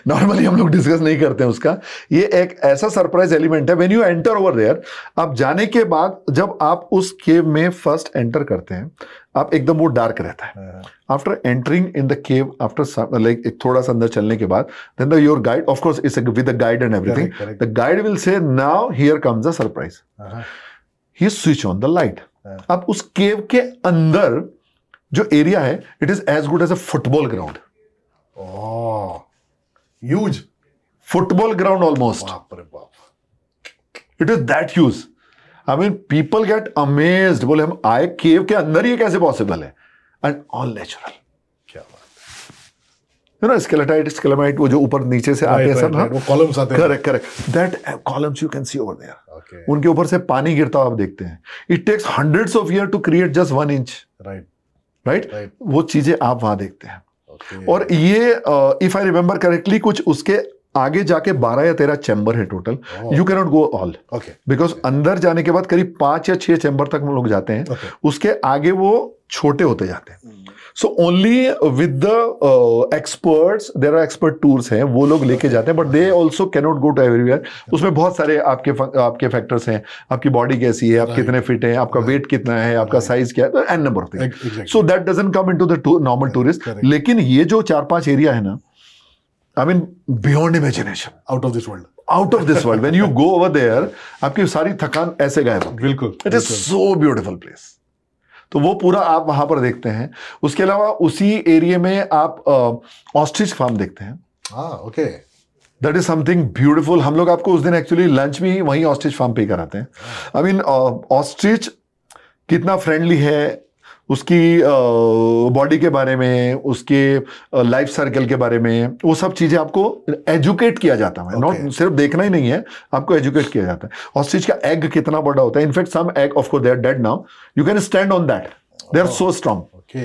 नॉर्मली हम लोग डिस्कस नहीं करते हैं उसका। ये एक ऐसा सरप्राइज एलिमेंट है, when you enter over there, आप जाने के बाद जब आप उस केव में फर्स्ट एंटर करते हैं, आप एकदम वो डार्क रहता है। After entering in the cave, after like थोड़ा सा अंदर चलने के बाद, then your guide, of course it's with the guide and everything, the guide will say now here comes the surprise, he switch on the light. अब उस cave के अंदर जो एरिया है, it is as good as a football ground. Huge football ground almost, it is that huge. I mean people gate amazed, बोले हम आए केव के अंदर, ये कैसे पॉसिबल है, एंड ऑल नेचुरल। क्या बात, यू नो स्केलेटाइट वो जो ऊपर नीचे से आते हैं सब, वो कॉलम्स आते हैं। Correct, that columns you can see over there. उनके ऊपर से पानी गिरता हुआ आप देखते हैं। It takes hundreds of year to create just 1 inch, right. वो चीजें आप वहां देखते हैं। और ये इफ आई रिमेंबर करेक्टली, कुछ उसके आगे जाके 12 या 13 चैम्बर है total. You can not go all, because अंदर जाने के बाद करीब 5 या 6 चैम्बर तक हम लोग जाते हैं। उसके आगे वो छोटे होते जाते हैं। So only with the experts, there are expert tours हैं, वो लोग लेके जाते हैं, but they also can not go to everywhere. उसमें बहुत सारे आपके फैक्टर्स हैं, आपकी बॉडी कैसी है, आप कितने फिट हैं, आपका वेट कितना है, आपका साइज क्या है, and number of things. So that doesn't come into the normal tourist. लेकिन ये जो 4-5 एरिया है ना, I mean beyond imagination, out of this world, out of this world. When you go over there, आपकी सारी थकान ऐसे गायब होगी। बिल्कुल, it is so beautiful place. तो वो पूरा आप वहां पर देखते हैं। उसके अलावा उसी एरिया में आप ऑस्ट्रिच फार्म देखते हैं। Okay, that is something beautiful. हम लोग आपको उस दिन एक्चुअली लंच भी वहीं ऑस्ट्रिच फार्म पे कराते हैं। आई मीन ऑस्ट्रिच कितना फ्रेंडली है, उसकी बॉडी के बारे में, उसके लाइफ सर्कल के बारे में, वो सब चीजें आपको एजुकेट किया जाता है। नॉट सिर्फ देखना ही नहीं है, आपको एजुकेट किया जाता है। ऑस्ट्रिच का एग कितना बड़ा होता है, in fact some egg, of course they are dead now, you can stand on that, they are so strong.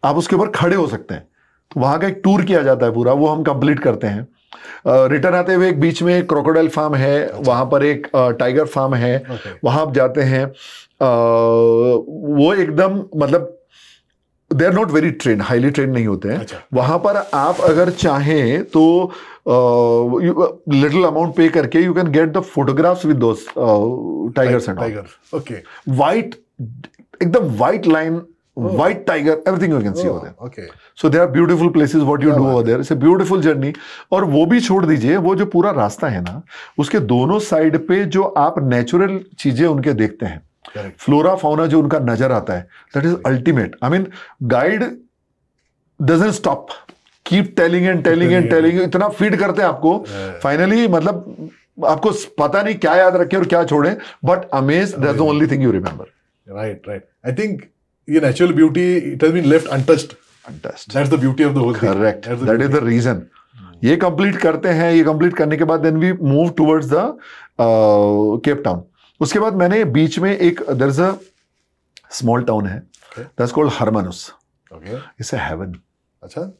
आप उसके ऊपर खड़े हो सकते हैं। तो वहां का एक टूर किया जाता है पूरा, वो हम कंप्लीट करते हैं। रिटर्न आते हुए एक बीच में क्रोकोडाइल फार्म है, वहां पर एक टाइगर फार्म है, वहां आप जाते हैं। वो एकदम मतलब they are not very train, highly train नहीं होते हैं। वहां पर आप अगर चाहें तो लिटिल अमाउंट पे करके you can get the photographs with those tigers and okay. White, एकदम white line white tiger, everything you can see over there. Okay. So there are beautiful places what you do over there. It's a beautiful journey. और वो भी छोड़ दीजिए, वो जो पूरा रास्ता है ना, उसके दोनों साइड पे जो आप नेचुरल चीजें उनके देखते हैं, फ्लोरा फाउना जो उनका नजर आता है, that is ultimate. I mean, guide doesn't stop. Keep telling and telling and telling. इतना फीड करते हैं आपको, फाइनली मतलब आपको पता नहीं क्या याद रखें और क्या छोड़ें, but amaze that's the only thing you remember. Right. I think your natural beauty, it has been left untouched. That's the beauty of the whole thing. Correct. That is the reason. ये complete करते हैं, ये complete करने के बाद then we move towards the Cape Town. उसके बाद मैंने बीच में एक there is a small town है, that's called Hermanus. Okay. It's a heaven. अच्छा.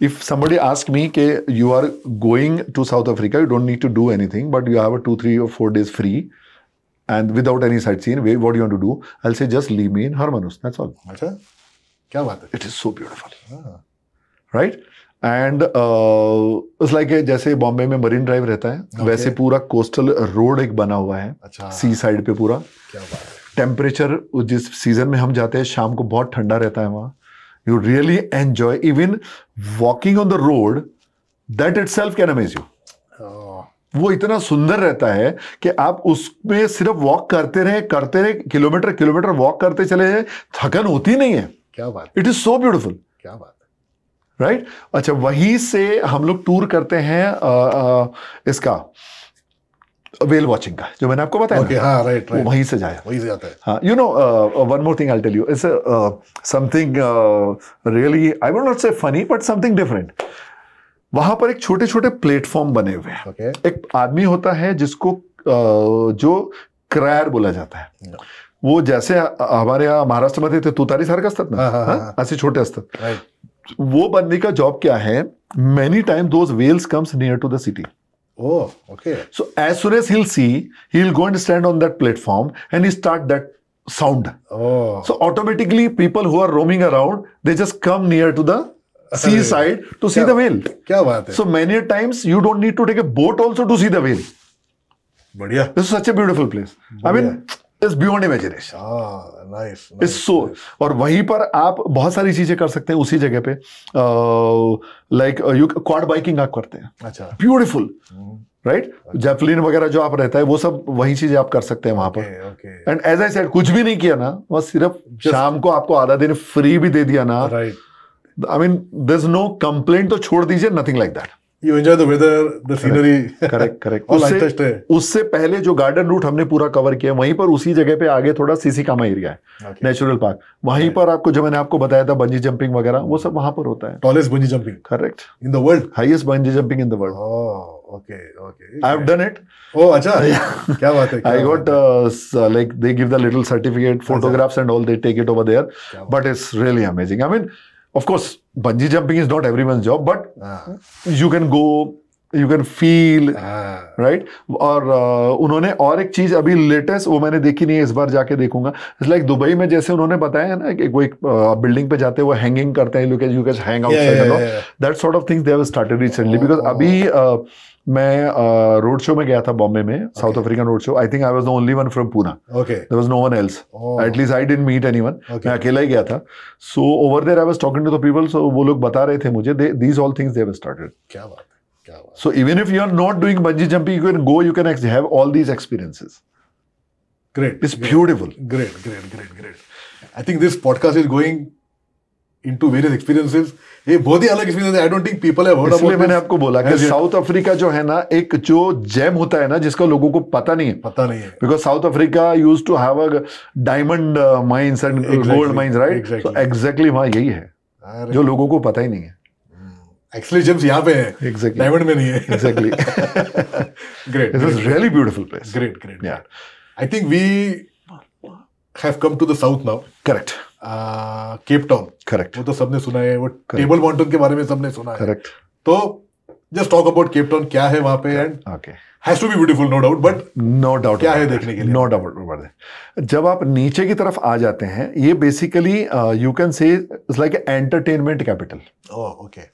If somebody asks me कि you are going to South Africa, you don't need to do anything, but you have a 2, 3 or 4 days free and without any sightseeing, what do you want to do? I'll say just leave me in Hermanus. That's all. अच्छा, क्या बात है? It is so beautiful, right? And it's like जैसे बॉम्बे में marine drive रहता है, वैसे पूरा कोस्टल रोड एक बना हुआ है, सी साइड पे पूरा. क्या बात है? टेम्परेचर जिस सीजन में हम जाते हैं शाम को बहुत ठंडा रहता है वहाँ. You really enjoy even walking on the road. That itself can amaze you. वो इतना सुंदर रहता है कि आप उसमें सिर्फ वॉक करते रहे किलोमीटर वॉक करते चले जाए, थकन होती नहीं है. क्या बात. It is so beautiful. क्या बात है, राइट. अच्छा, वहीं से हम लोग टूर करते हैं इसका वेल वॉचिंग का, जो मैंने आपको बताया. Okay, हाँ, right. वहीं से जाया, वहीं से जाता है. हाँ, you know, one more thing I'll tell you. It's something really, I will not say funny, but something different. वहां पर एक छोटे छोटे प्लेटफॉर्म बने हुए हैं. Okay. एक आदमी होता है जिसको जो क्रॅर बोला जाता है. वो जैसे हमारे यहाँ महाराष्ट्र मध्ये ते तुतारी सारखं असतात ना, असे छोटे असतात. वो बंदी का जॉब क्या है? Many time those whales comes near to the city. Oh, okay. So as soon as he'll see, he'll go and stand on that platform and he start that sound. Oh. So automatically people who are roaming around, they just come near to the seaside to see the whale. क्या बात है? So many times you don't need to take a boat also to see the whale. बढ़िया. This is such a beautiful place. I mean, it's beyond imagination. Nice. It's so. और वहीं पर आप बहुत सारी चीजें कर सकते हैं उसी जगह पे. लाइक यू क्वाड बाइकिंग आप करते हैं. अच्छा. Beautiful, right. जेपलिन वगैरह जो आप रहता है वो सब वही चीजें आप कर सकते हैं वहां पर. एंड एज आई सेड, कुछ भी नहीं किया ना, बस सिर्फ शाम को आपको आधा दिन फ्री भी दे दिया ना. Right. I mean there is no complaint, तो छोड़ दीजिए, nothing like that. You enjoy the weather, the scenery. Correct. उससे पहले जो गार्डन रूट हमने पूरा कवर किया, वहीं पर उसी जगह पे आगे थोड़ा सीसीकामा एरिया है, नेचुरल पार्क. वहीं पर आपको जो मैंने आपको बताया था बंजी जंपिंग वगैरह, वो सब वहां पर होता है. Tallest bungee jumping. Correct. In the world. Highest bungee jumping in the world. Oh, okay. I have done it. Oh, अच्छा. क्या बात है? I got like they give the little certificate, photographs and all. They take it over there, but it's really amazing. I mean, of course, bungee jumping is not everyone's job, but you can go, you can feel, right? और उन्होंने और एक चीज अभी latest, वो मैंने देखी नहीं है, इस बार जाके देखूंगा. इट्स लाइक दुबई में जैसे उन्होंने बताया ना कि कोई बिल्डिंग पे जाते हैं, वो हैंगिंग करते हैं, you can hang outside. That sort of things they have started recently. Because अभी मैं रोड शो में गया था बॉम्बे में, South African road show. I think I was the only one from Poona. There was no one else. At least I didn't meet anyone. मैं अकेला ही गया था. So over there I was talking to the people. So वो लोग बता रहे थे मुझे, these all things they have started. क्या बात है. So even if you are not doing bungee jumping, you can go, you can have all these experiences. Great. It's beautiful. Great. I think this podcast is going into various experiences. ये बहुत ही अलग experience है. I don't think people have heard about. इसलिए मैंने आपको बोला कि south Africa जो है ना, एक जो जेम होता है ना, जिसका लोगों को पता नहीं है. Because South Africa used to have a diamond mines and gold mines, right? So exactly वहां यही है जो लोगों को पता ही नहीं है. Actually, gems यहाँ पे हैं. Exactly. Diamond में नहीं है. Exactly. Great. This is really beautiful place. Great. Yeah. I think we have come to the south now. Correct. Cape Town. Correct. वो तो सबने सुना है. वो टेबल माउंटेन के बारे में सबने सुना है. Correct. तो just talk about Cape Town. क्या है वहाँ पे? And okay. Has to be beautiful, no doubt. But no doubt. क्या है देखने के लिए? No doubt about that. जब आप नीचे की तरफ आ जाते हैं, ये basically you can say it's like an entertainment capital. Oh, okay.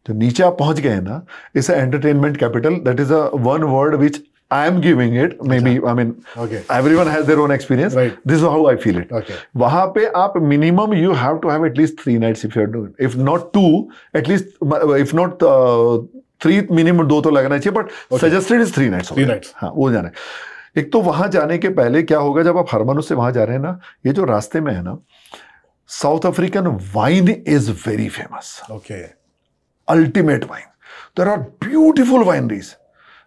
तो नीचे आप पहुंच गए हैं ना, it's entertainment capital. That is a one word which I am giving it, maybe, I mean, Okay. everyone has their own experience. Right. This is how I feel it. Okay. वहां पे आप minimum you have to have at least 3 nights if you're doing, if not 2, at least, if not 3, minimum 2 तो लगना चाहिए, but suggested is 3 nights. 3 nights. हाँ, वो जाना है। एक तो वहां जाने के पहले क्या होगा, जब आप हरमनुस से वहां जा रहे हैं ना, ये जो रास्ते में है ना, South African wine is very famous, Okay. Ultimate wine. There are beautiful wineries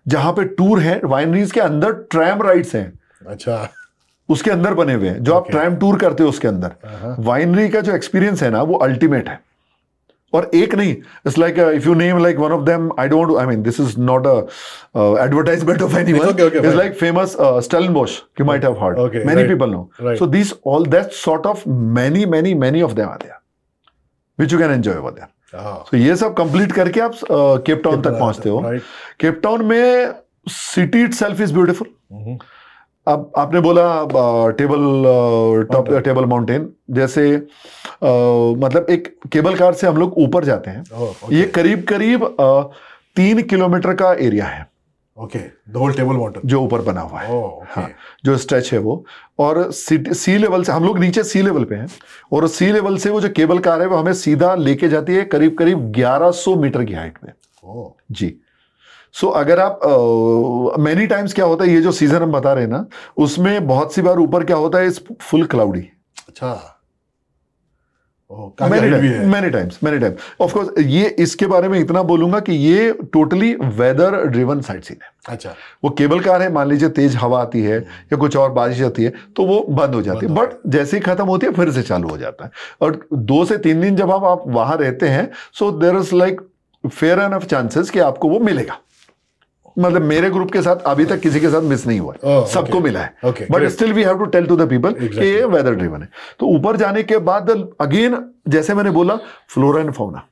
जहां पे टूर है, वाइनरीज के अंदर ट्रैम राइड्स हैं, अच्छा। उसके अंदर बने हुए हैं, जो आप Okay. ट्रैम टूर करते हो उसके अंदर वाइनरी का जो एक्सपीरियंस है ना, वो अल्टीमेट है। और एक नहीं, it's like if you name like one of them, I don't, I mean this is not a advertisement of anyone, okay, it's fine. Like famous Stellenbosch, you might have heard, Okay, many right, people know. right. So these all that sort of many of them are there which you can enjoy over there. तो ये सब complete करके आप Cape Town तक पहुंचते हो। Right. Cape Town में city itself is beautiful. अब आपने बोला टेबल माउंटेन, जैसे मतलब एक केबल कार से हम लोग ऊपर जाते हैं। Oh, okay. ये करीब करीब 3 किलोमीटर का एरिया है Okay. The whole Table Mountain. जो ऊपर बना हुआ है। Oh, okay. हाँ, जो स्ट्रेच है वो, और सी लेवल से हम लोग नीचे सी लेवल पे हैं, और सी लेवल से वो जो केबल कार है वो हमें सीधा लेके जाती है करीब करीब 1100 मीटर की हाइट पे। Oh. जी। सो अगर आप मेनी टाइम्स क्या होता है, ये जो सीजन हम बता रहे हैं ना, उसमें बहुत सी बार ऊपर क्या होता है, इस फुल क्लाउडी। अच्छा। काफी height भी है। Many times of course. ये इसके बारे में इतना बोलूंगा कि ये totally weather driven sight seen है। अच्छा। वो केबल कार है, मान लीजिए तेज हवा आती है या कुछ और बारिश आती है तो वो बंद हो जाती है, बट जैसे ही खत्म होती है फिर से चालू हो जाता है। और 2 से 3 दिन जब आप वहां रहते हैं, so there is like fair enough chances कि आपको वो मिलेगा। मतलब मेरे ग्रुप के साथ अभी तक किसी के साथ मिस नहीं हुआ है, सबको मिला है। Okay, but great. Still we have to tell to the people कि ये वेदर ड्रिवन है। तो ऊपर जाने के बाद अगेन, जैसे मैंने बोला, फ्लोरा एंड फौना,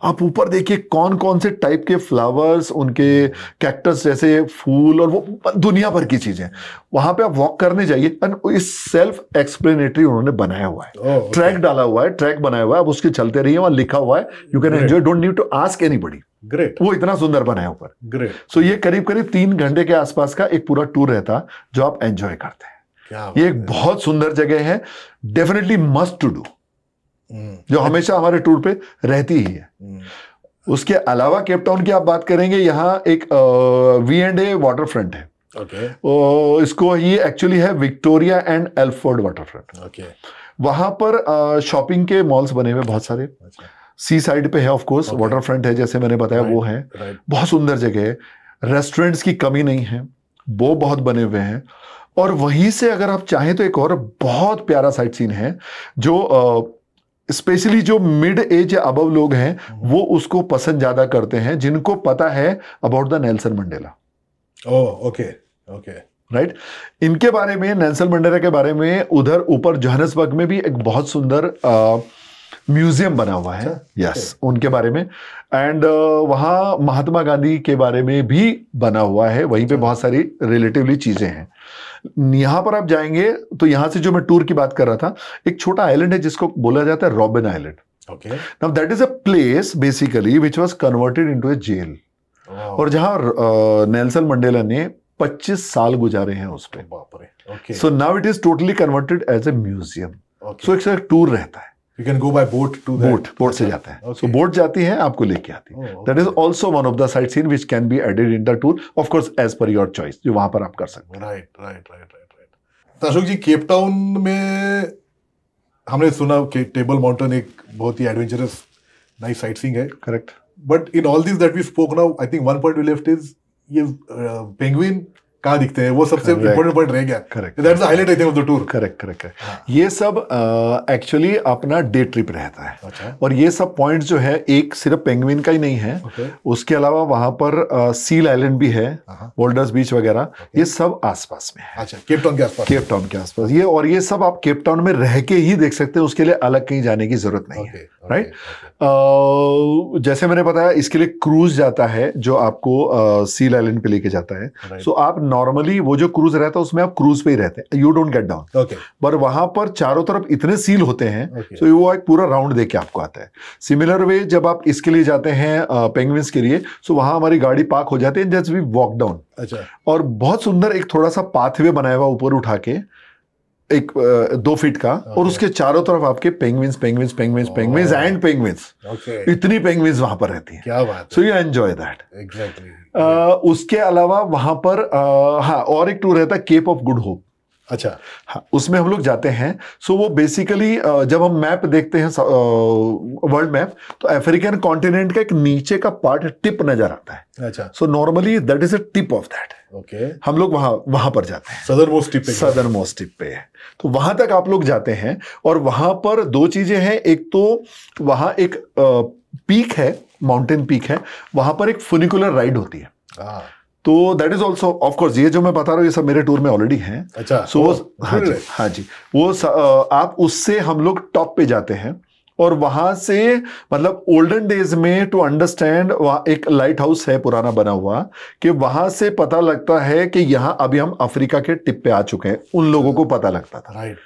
आप ऊपर देखिए कौन कौन से टाइप के फ्लावर्स, उनके कैक्टस जैसे फूल, और वो दुनिया भर की चीजें वहां पे आप वॉक करने जाइए। एंड इस सेल्फ एक्सप्लेनेटरी उन्होंने बनाया हुआ है, okay. ट्रैक डाला हुआ है, ट्रैक बनाया हुआ है, आप उसके चलते रहिए, वहां लिखा हुआ है, you can enjoy, don't need to ask anybody. Great. वो इतना सुंदर बना है ऊपर। ग्रेट। सो ये करीब करीब 3 घंटे के आसपास का एक पूरा टूर रहता जो आप एंजॉय करते हैं। क्या ये एक बहुत सुंदर जगह है, डेफिनेटली मस्ट टू डू, जो हमेशा हमारे टूर पे रहती ही है। उसके अलावा केप टाउन की आप बात करेंगे, यहाँ एक V&A वाटर फ्रंट है। ओके। इसको ये एक्चुअली है Victoria and Alfred waterfront. Okay. वहां पर शॉपिंग के मॉल्स बने हुए बहुत सारे, सी साइड पे है, ऑफ कोर्स वाटर फ्रंट है, जैसे मैंने बताया वो है। बहुत सुंदर जगह है, रेस्टोरेंट्स की कमी नहीं है, वो बहुत बने हुए हैं। और वहीं से अगर आप चाहें तो एक और बहुत प्यारा साइट सीन है, जो स्पेशली जो मिड एज या अबव लोग हैं वो उसको पसंद ज्यादा करते हैं, जिनको पता है about the Nelson Mandela. Oh, okay okay, right. इनके बारे में, नेल्सन मंडेला के बारे में, उधर ऊपर जोहान्सबर्ग में भी एक बहुत सुंदर म्यूजियम बना हुआ है। यस, उनके बारे में। एंड वहाँ महात्मा गांधी के बारे में भी बना हुआ है, वहीं पे बहुत सारी रिलेटिवली चीजें हैं। यहाँ पर आप जाएंगे तो यहाँ से जो मैं टूर की बात कर रहा था, एक छोटा आइलैंड है जिसको बोला जाता है Robben Island. Okay. Now that is a place basically which was converted into a jail, और जहाँ नेल्सन मंडेला ने 25 साल गुजारे हैं उस पे। बाप रे। Okay. So now it is totally converted as a museum. So एक टूर रहता है, You can go by boat to that. Boat से जाता है। सो बोट जाती है, आपको लेके आती है। That is also one of the sight seen which can be added in the tour, of course as per your choice, जो वहां पर आप कर सकते हैं। Right right right right right. तो अशोक जी, केप टाउन में हमने सुना कि टेबल माउंटेन एक बहुत ही एडवेंचरस नाइस साइट सीइंग है। Correct. But in all this that we spoke now, I think one point we left is ये पेंगुइन कहाँ दिखते हैं, वो सबसे इंपॉर्टेंट पॉइंट रह गया। Correct. That's the highlight I think of the tour. Correct correct. ये सब एक्चुअली अपना डे ट्रिप रहता है। अच्छा। और ये सब पॉइंट्स जो है, एक सिर्फ पेंगुइन का ही नहीं है, उसके अलावा वहां पर सील आइलैंड भी है, वोल्डर्स बीच वगैरह, ये सब आसपास में है। अच्छा, केप टाउन के आसपास। केप टाउन के आसपास ये, और ये सब आप केप टाउन में रह के ही देख सकते हैं, उसके लिए अलग कहीं जाने की जरूरत नहीं है। राइट। जैसे मैंने बताया, इसके लिए क्रूज जाता है जो आपको सील आइलैंड पे लेके जाता है। सो आप नॉर्मली वो जो क्रूज रहता है उसमें आप क्रूज पे ही रहते हैं, you don't get down. Okay पर वहां पर चारों तरफ इतने सील होते हैं, Okay. सो वो एक पूरा राउंड दे के आपको आता है। सिमिलर वे जब आप इसके लिए जाते हैं पेंगुइन्स के लिए, सो वहां हमारी गाड़ी पार्क हो जाती है, जस्ट वी वॉक डाउन। अच्छा और बहुत सुंदर एक थोड़ा सा पाथवे बनाया हुआ ऊपर उठा के, एक 2 फीट का, और Okay. उसके चारों तरफ आपके penguins penguins penguins penguins and penguins, okay इतनी पेंगुइन्स वहां पर रहती हैं। क्या बात सो है यू एंजॉय दैट। एग्जैक्टली उसके अलावा वहां पर हाँ और एक टूर रहता है केप ऑफ गुड होप। अच्छा हाँ, उसमें हम लोग जाते हैं। सो वो बेसिकली जब हम मैप देखते हैं वर्ल्ड मैप, तो अफ्रीकन कॉन्टिनेंट का एक नीचे का पार्ट टिप नजर आता है। अच्छा so normally that is a tip of that. Okay हम लोग वहां वहां पर जाते हैं, southern most tip southern most tip पे है, तो वहां तक आप लोग जाते हैं। और वहां पर 2 चीजें हैं, एक तो वहां एक पीक है, माउंटेन पीक है, वहां पर एक फुनिकुलर राइड होती है। हाँ तो that is also of course, ये जो मैं बता रहा हूँ ये सब मेरे टूर में ऑलरेडी है। अच्छा सो हाँ good जी, है। हाँ जी, वो आप उससे हम लोग टॉप पे जाते हैं, और वहां से मतलब ओल्डन डेज में टू अंडरस्टैंड, वहां एक लाइट हाउस है पुराना बना हुआ, कि वहां से पता लगता है कि यहाँ अभी हम अफ्रीका के टिप पे आ चुके हैं, उन लोगों को पता लगता था। राइट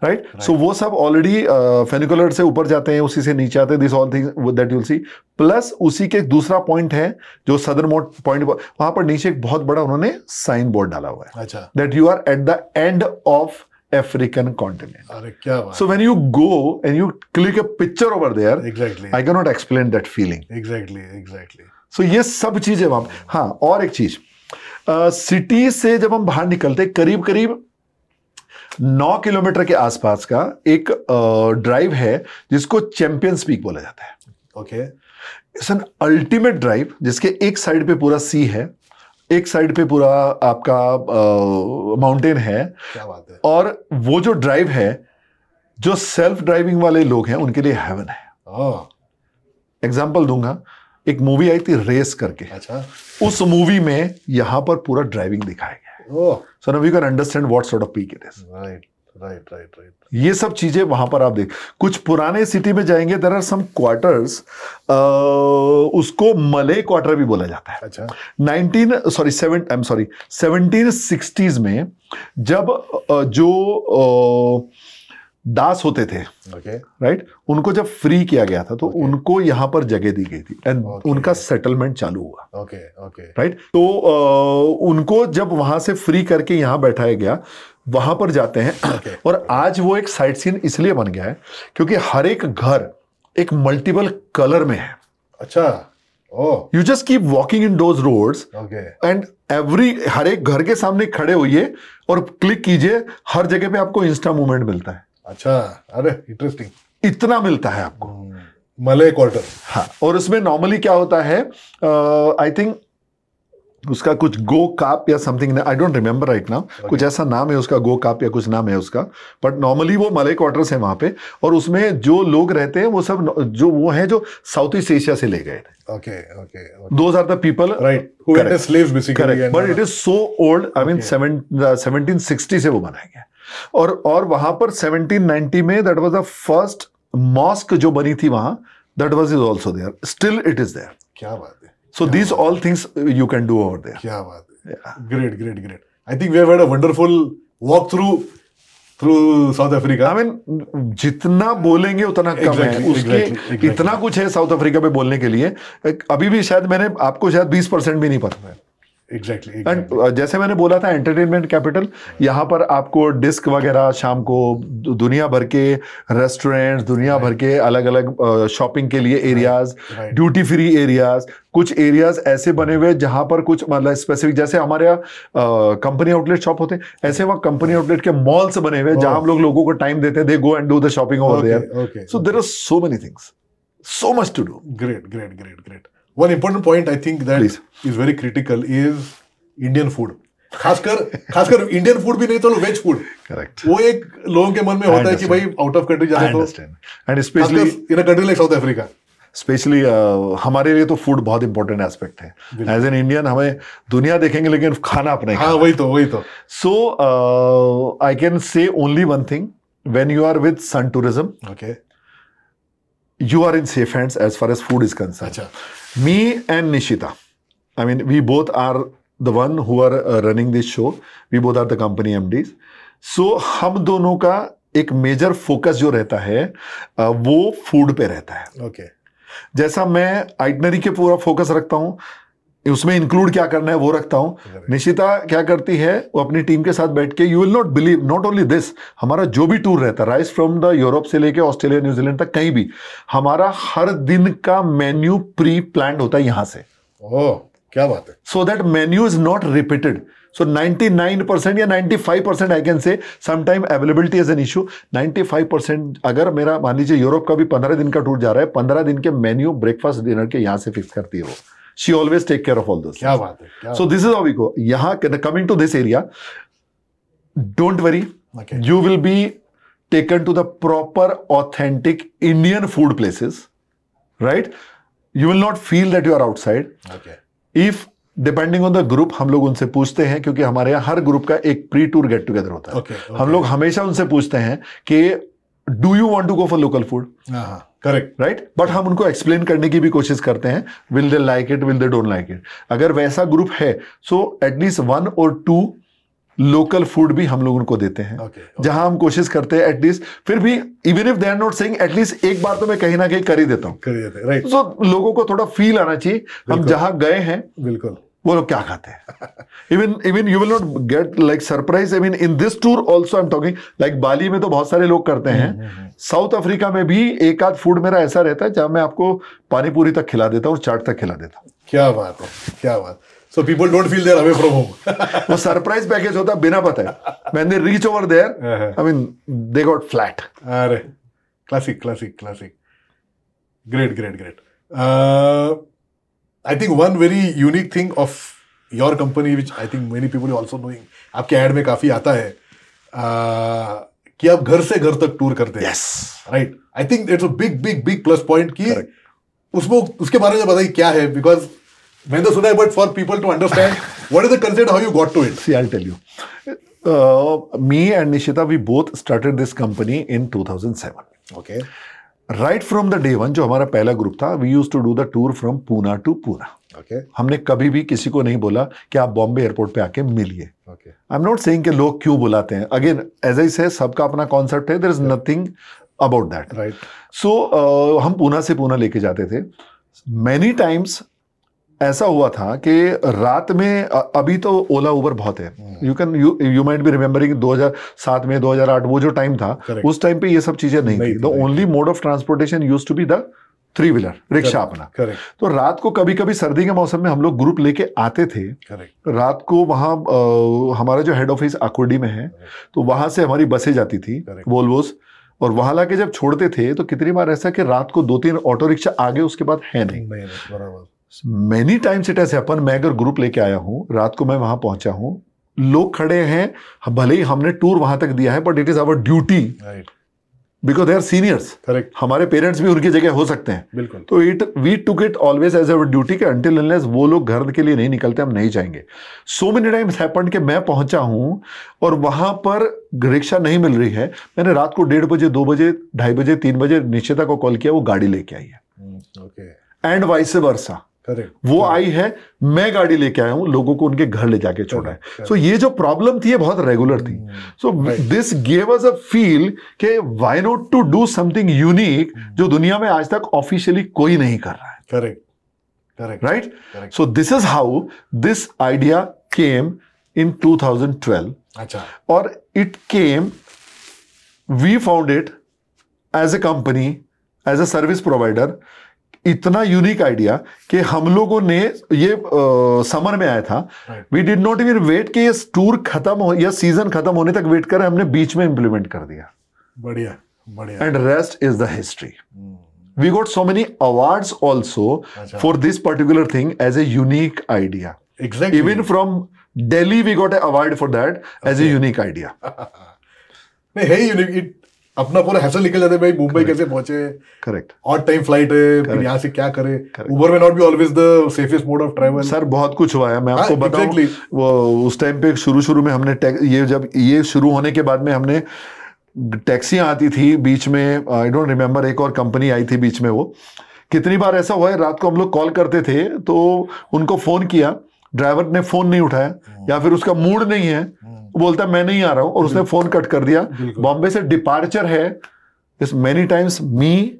राइट, सो वो सब ऑलरेडी फेनिकुलर से ऊपर जाते हैं, उसी से नीचे आते हैं, this all things that you will see. Plus उसी के दूसरा पॉइंट है जो सदर्न मोस्ट पॉइंट, वहां पर नीचे एक बहुत बड़ा उन्होंने साइन बोर्ड डाला हुआ है, अच्छा that you are at the end of African continent. अरे क्या बात So when you go and you click a picture over there, exactly I cannot explain that feeling. Exactly So ये सब चीजें वहां। हाँ, और एक चीज, सिटी से जब हम बाहर निकलते, करीब करीब 9 किलोमीटर के आसपास का एक ड्राइव है जिसको चैंपियंस पीक बोला जाता है। Okay it's an ultimate drive, जिसके एक साइड पे पूरा सी है, एक साइड पे पूरा आपका माउंटेन है, क्या बात है और वो जो ड्राइव है, जो सेल्फ ड्राइविंग वाले लोग हैं उनके लिए हेवन है। ओह एग्जाम्पल दूंगा, एक मूवी आई थी रेस करके, अच्छा उस मूवी में यहां पर पूरा ड्राइविंग दिखाया गया है। Oh so now you can understand what sort of peak it is. Right right right right ये सब चीजें वहां पर आप देख, कुछ पुराने सिटी में जाएंगे, देयर आर सम क्वार्टर्स, उसको मले क्वार्टर भी बोला जाता है। अच्छा 1760s में जब जो दास होते थे, ओके राइट, उनको जब फ्री किया गया था, तो Okay. उनको यहां पर जगह दी गई थी, एंड Okay. उनका सेटलमेंट चालू हुआ। ओके ओके राइट, तो उनको जब वहां से फ्री करके यहां बैठाया गया, वहां पर जाते हैं। Okay. और आज वो एक साइट सीन इसलिए बन गया है क्योंकि हर एक घर एक मल्टीपल कलर में है। अच्छा oh you just keep walking in those roads, okay and हर एक घर के सामने खड़े होइए और क्लिक कीजिए, हर जगह पे आपको इंस्टा मूवमेंट मिलता है। अच्छा अरे इंटरेस्टिंग इतना मिलता है आपको। मलय क्वार्टर हाँ, और उसमें नॉर्मली क्या होता है, आई थिंक उसका कुछ गो काप या something, I don't remember right now, कुछ ऐसा नाम है उसका, गो काप या कुछ नाम है उसका, बट नॉर्मली वो मलय क्वार्टर्स है वहां पे, और उसमें जो लोग रहते हैं वो सब जो वो हैं जो साउथ ईस्ट एशिया से ले गए थे। Okay okay those are the people, right who went as slaves basically correct, but it is so old, I mean 1760 से वो बनाया गया। और वहां पर 1790 में that was the first mosque जो बनी थी वहां, that was is also there, still it is there. क्या बात है So these all things you can do over there. क्या बात है great great great I think we have had a wonderful walk through South Africa. I mean, जितना बोलेंगे उतना कम है। Exactly, उसके exactly. इतना कुछ है साउथ अफ्रीका पे बोलने के लिए, अभी भी शायद मैंने आपको शायद 20% भी नहीं पता है। एग्जैक्टली एंड जैसे मैंने बोला था एंटरटेनमेंट कैपिटल, यहाँ पर आपको डिस्क वगैरह शाम को दुनिया भर के रेस्टोरेंट्स, दुनिया भर के अलग अलग शॉपिंग के लिए areas, right. Duty free areas, कुछ एरियाज ऐसे बने हुए जहां पर कुछ मतलब स्पेसिफिक, जैसे हमारे यहाँ कंपनी आउटलेट शॉप होते हैं, ऐसे वहाँ कंपनी आउटलेट के मॉल्स बने हुए जहां हम लोगों को टाइम देते हैं, they go and do the shopping over there. So there are so many things, so much to do. Great one important point I think that Please. is very critical is Indian food. खासकर Indian food भी नहीं तो veg food, correct, वो एक लोगों के मन में होता है कि भाई आउट ऑफ कंट्री जाना तो and specially in a country like South Africa, specially हमारे लिए तो फूड बहुत इंपॉर्टेंट एस्पेक्ट है। एज एन इंडियन हमें दुनिया देखेंगे लेकिन खाना अपने। हाँ वही तो so I can say only one thing, when you are with sun tourism, okay you are in safe hands as far as food is concerned. अच्छा Me and Nishita, I mean, we both are the one who are running this show. We both are the company MDs. So हम दोनों का एक major focus जो रहता है वो food पे रहता है. ओके. जैसा मैं आइटनरी के पूरा फोकस रखता हूँ, उसमें इंक्लूड क्या करना है वो रखता हूँ. निशिता क्या करती है, वो अपनी टीम के साथ बैठ के, you will not believe, not only this, हमारा जो भी टूर रहता है, राइट फ्रॉम द यूरोप से लेके ऑस्ट्रेलिया न्यूजीलैंड तक कहीं भी, हमारा हर दिन का मेन्यू प्री प्लान्ड होता है यहां से. ओह, क्या बात है. So that menu is not repeated. So 99% या 95% आई कैन से, sometime availability is an issue. 95% अगर मेरा मान लीजिए यूरोप का भी 15 दिन का टूर जा रहा है, 15 दिन के मेन्यू ब्रेकफास्ट डिनर के यहां से फिक्स करती है वो. She always take care of all this. क्या बात है. So this is how we go. यहाँ coming to this area, don't worry, you will be taken to the proper authentic Indian food places, right. You will not feel that you are outside. If depending on the group, हम लोग उनसे पूछते हैं, क्योंकि हमारे यहाँ हर group का एक प्री टूर गेट टुगेदर होता है. हम लोग हमेशा उनसे पूछते हैं कि do you want to go for local food. Correct, right. But हम उनको एक्सप्लेन करने की भी कोशिश करते हैं, will they like it, will they don't like it. अगर वैसा ग्रुप है, so at least 1 or 2 local food भी हम लोग उनको देते हैं. जहां हम कोशिश करते हैं एटलीस्ट, फिर भी even if they are not saying, at least एक बार तो मैं कहीं ना कहीं कर ही देता हूं. राइट. सो लोगों को थोड़ा फील आना चाहिए हम जहां गए हैं, बिल्कुल, वो लोग क्या खाते हैं. Even you will not get like surprise. I mean in this tour also I am talking, like Bali में तो बहुत सारे लोग करते हैं, साउथ अफ्रीका में भी एक आध फूड मेरा ऐसा रहता है जहां मैं आपको पानी पूरी तक खिला देता हूँ, चाट तक खिला देता हूँ. क्या बात है, क्या बात. So people don't feel they're away from home. वो सरप्राइज पैकेज होता है बिना पता है. When they reach over there, I mean, they got flat. अरे, classic. Great. I think one very unique thing of your company, which I think many people are also knowing, आपके add में काफी आता है, कि आप घर से घर तक टूर करते हैं. Yes. Right. I think it's a big plus point कि उसमें उसके बारे में बताइए क्या है, because मैंने तो सुना है, but for people to understand what is the concept, how you got to it. See, I'll tell you. Me and Nishita, we both started this company in 2007. Okay. Right from the day one, जो हमारा पहला group था, we used to do the tour from Pune to Pune. Okay. हमने कभी भी किसी को नहीं बोला कि आप बॉम्बे एयरपोर्ट पे आके मिलिए. Okay. I'm not saying कि लोग क्यों बुलाते हैं. Again, as I say, सबका अपना कॉन्सेप्ट है. There is nothing about that. Right. So हम पुणे से पुणे लेके जाते थे. Many times ऐसा हुआ था कि रात में, अभी तो ओला उबर बहुत है, यू माइट बी रिमेम्बरिंग 2007 में 2008 वो जो टाइम था, उस टाइम पे ये सब चीजें नहीं थी. The only mode of transportation used to be the 3-wheeler, rickshaw अपना. तो रात को कभी कभी सर्दी के मौसम में हम लोग ग्रुप लेके आते थे. रात को वहाँ हमारा जो हेड ऑफिस आकुर्डी में है, तो वहां से हमारी बसें जाती थी, वोल्वोस, और वहां लाके जब छोड़ते थे तो कितनी बार ऐसा कि रात को 2-3 ऑटो रिक्शा आगे, उसके बाद है नहीं. Many times it has happen, मैं अगर ग्रुप लेके आया हूं, रात को मैं वहां पहुंचा हूं, लोग खड़े हैं, भले ही हमने टूर वहां तक दिया है, but it is our duty, because they are seniors. Correct. हमारे पेरेंट्स भी उनकी जगह हो सकते हैं. बिल्कुल. तो we took it always as our duty कि अंटिल अनलेस वो लोग घर के लिए नहीं निकलते, हम नहीं जाएंगे. सो मेनी टाइम्स हैपेंड कि मैं पहुंचा हूं और वहां पर रिक्शा नहीं मिल रही है, मैंने रात को 1:30 बजे, 2 बजे, 2:30 बजे, 3 बजे निश्चिता को कॉल किया, वो गाड़ी लेके आई है. And vice versa. वो आई है, मैं गाड़ी लेके आया हूं, लोगों को उनके घर ले जाके छोड़ा है. सो ये जो प्रॉब्लम थी, ये बहुत रेगुलर थी. So this gave us a feel कि why not to do something unique जो दुनिया में आज तक ऑफिशियली कोई नहीं कर रहा है. Correct. Right. So this is how this idea came in 2012. अच्छा. और it came, we found it as a company, as a service provider. इतना यूनिक आइडिया कि हम लोगों ने ये समर में आया था, we did not even wait कि ये टूर खत्म हो या सीजन खत्म होने तक वेट करें, हमने बीच में इंप्लीमेंट कर दिया. बढ़िया. And rest is the history. We got so many awards also for this particular thing as a unique idea. Exactly. Even from Delhi we got an award for that as a unique idea. नहीं है unique. अपना पूरा hassle निकल जाता है भाई, मुंबई कैसे पहुंचे, करेक्ट, ऑड टाइम फ्लाइट है, फिर यहाँ से क्या करे. उबर में not be always the safest mode of travel. Sir बहुत कुछ हुआ है, मैं आपको बताऊं. वो उस टाइम पे शुरू में हमने ये जब ये शुरू होने के बाद में हमने टैक्सियां आती थी बीच में, आई डोंट रिमेम्बर, एक और कंपनी आई थी बीच में. वो कितनी बार ऐसा हुआ है, रात को हम लोग कॉल करते थे तो उनको फोन किया, ड्राइवर ने फोन नहीं उठाया या फिर उसका मूड नहीं है, वो बोलता है मैं नहीं आ रहा हूं और उसने फोन कट कर दिया। बॉम्बे से डिपार्चर है, this many times me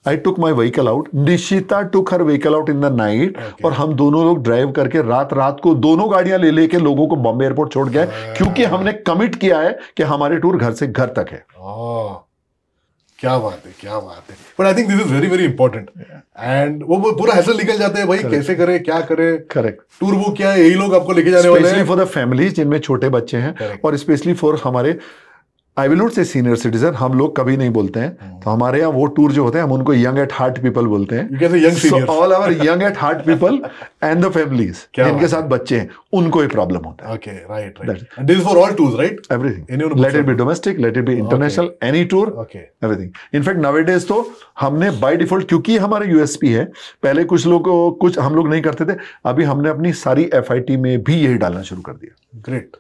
I took my vehicle out, Nishita took her vehicle out in the night, और हम दोनों लोग ड्राइव करके रात को दोनों गाड़ियां ले लेके लोगों को बॉम्बे एयरपोर्ट छोड़ गए, क्योंकि हमने कमिट किया है कि हमारे टूर घर से घर तक है। क्या बात है, क्या बात है। But I think this is very very important, and वो पूरा हैसल निकल जाते हैं भाई, कैसे करे, क्या करे। करेक्ट। टूर बुक क्या है, यही लोग आपको लेके जाने वाले हैं, स्पेशली फॉर द फैमिलीज जिनमें छोटे बच्चे हैं, और स्पेशली फॉर हमारे, आई विल नॉट से सीनियर सिटीजन, हम लोग कभी नहीं बोलते हैं, तो हमारे यहाँ वो टूर जो होते हैं हम उनको यंग एट हार्ट पीपल बोलते हैं। All our young at heart people and the families जिनके साथ बच्चे हैं, उनको ये प्रॉब्लम होता है। Okay, right right. And this is for all tours, right? Everything, let it be domestic, let it be international, any tour, everything. In fact nowadays तो हमने बाय डिफॉल्ट, क्योंकि हमारे यूएसपी है, पहले कुछ हम लोग नहीं करते थे, अभी हमने अपनी सारी एफआईटी में भी यही डालना शुरू कर दिया। Great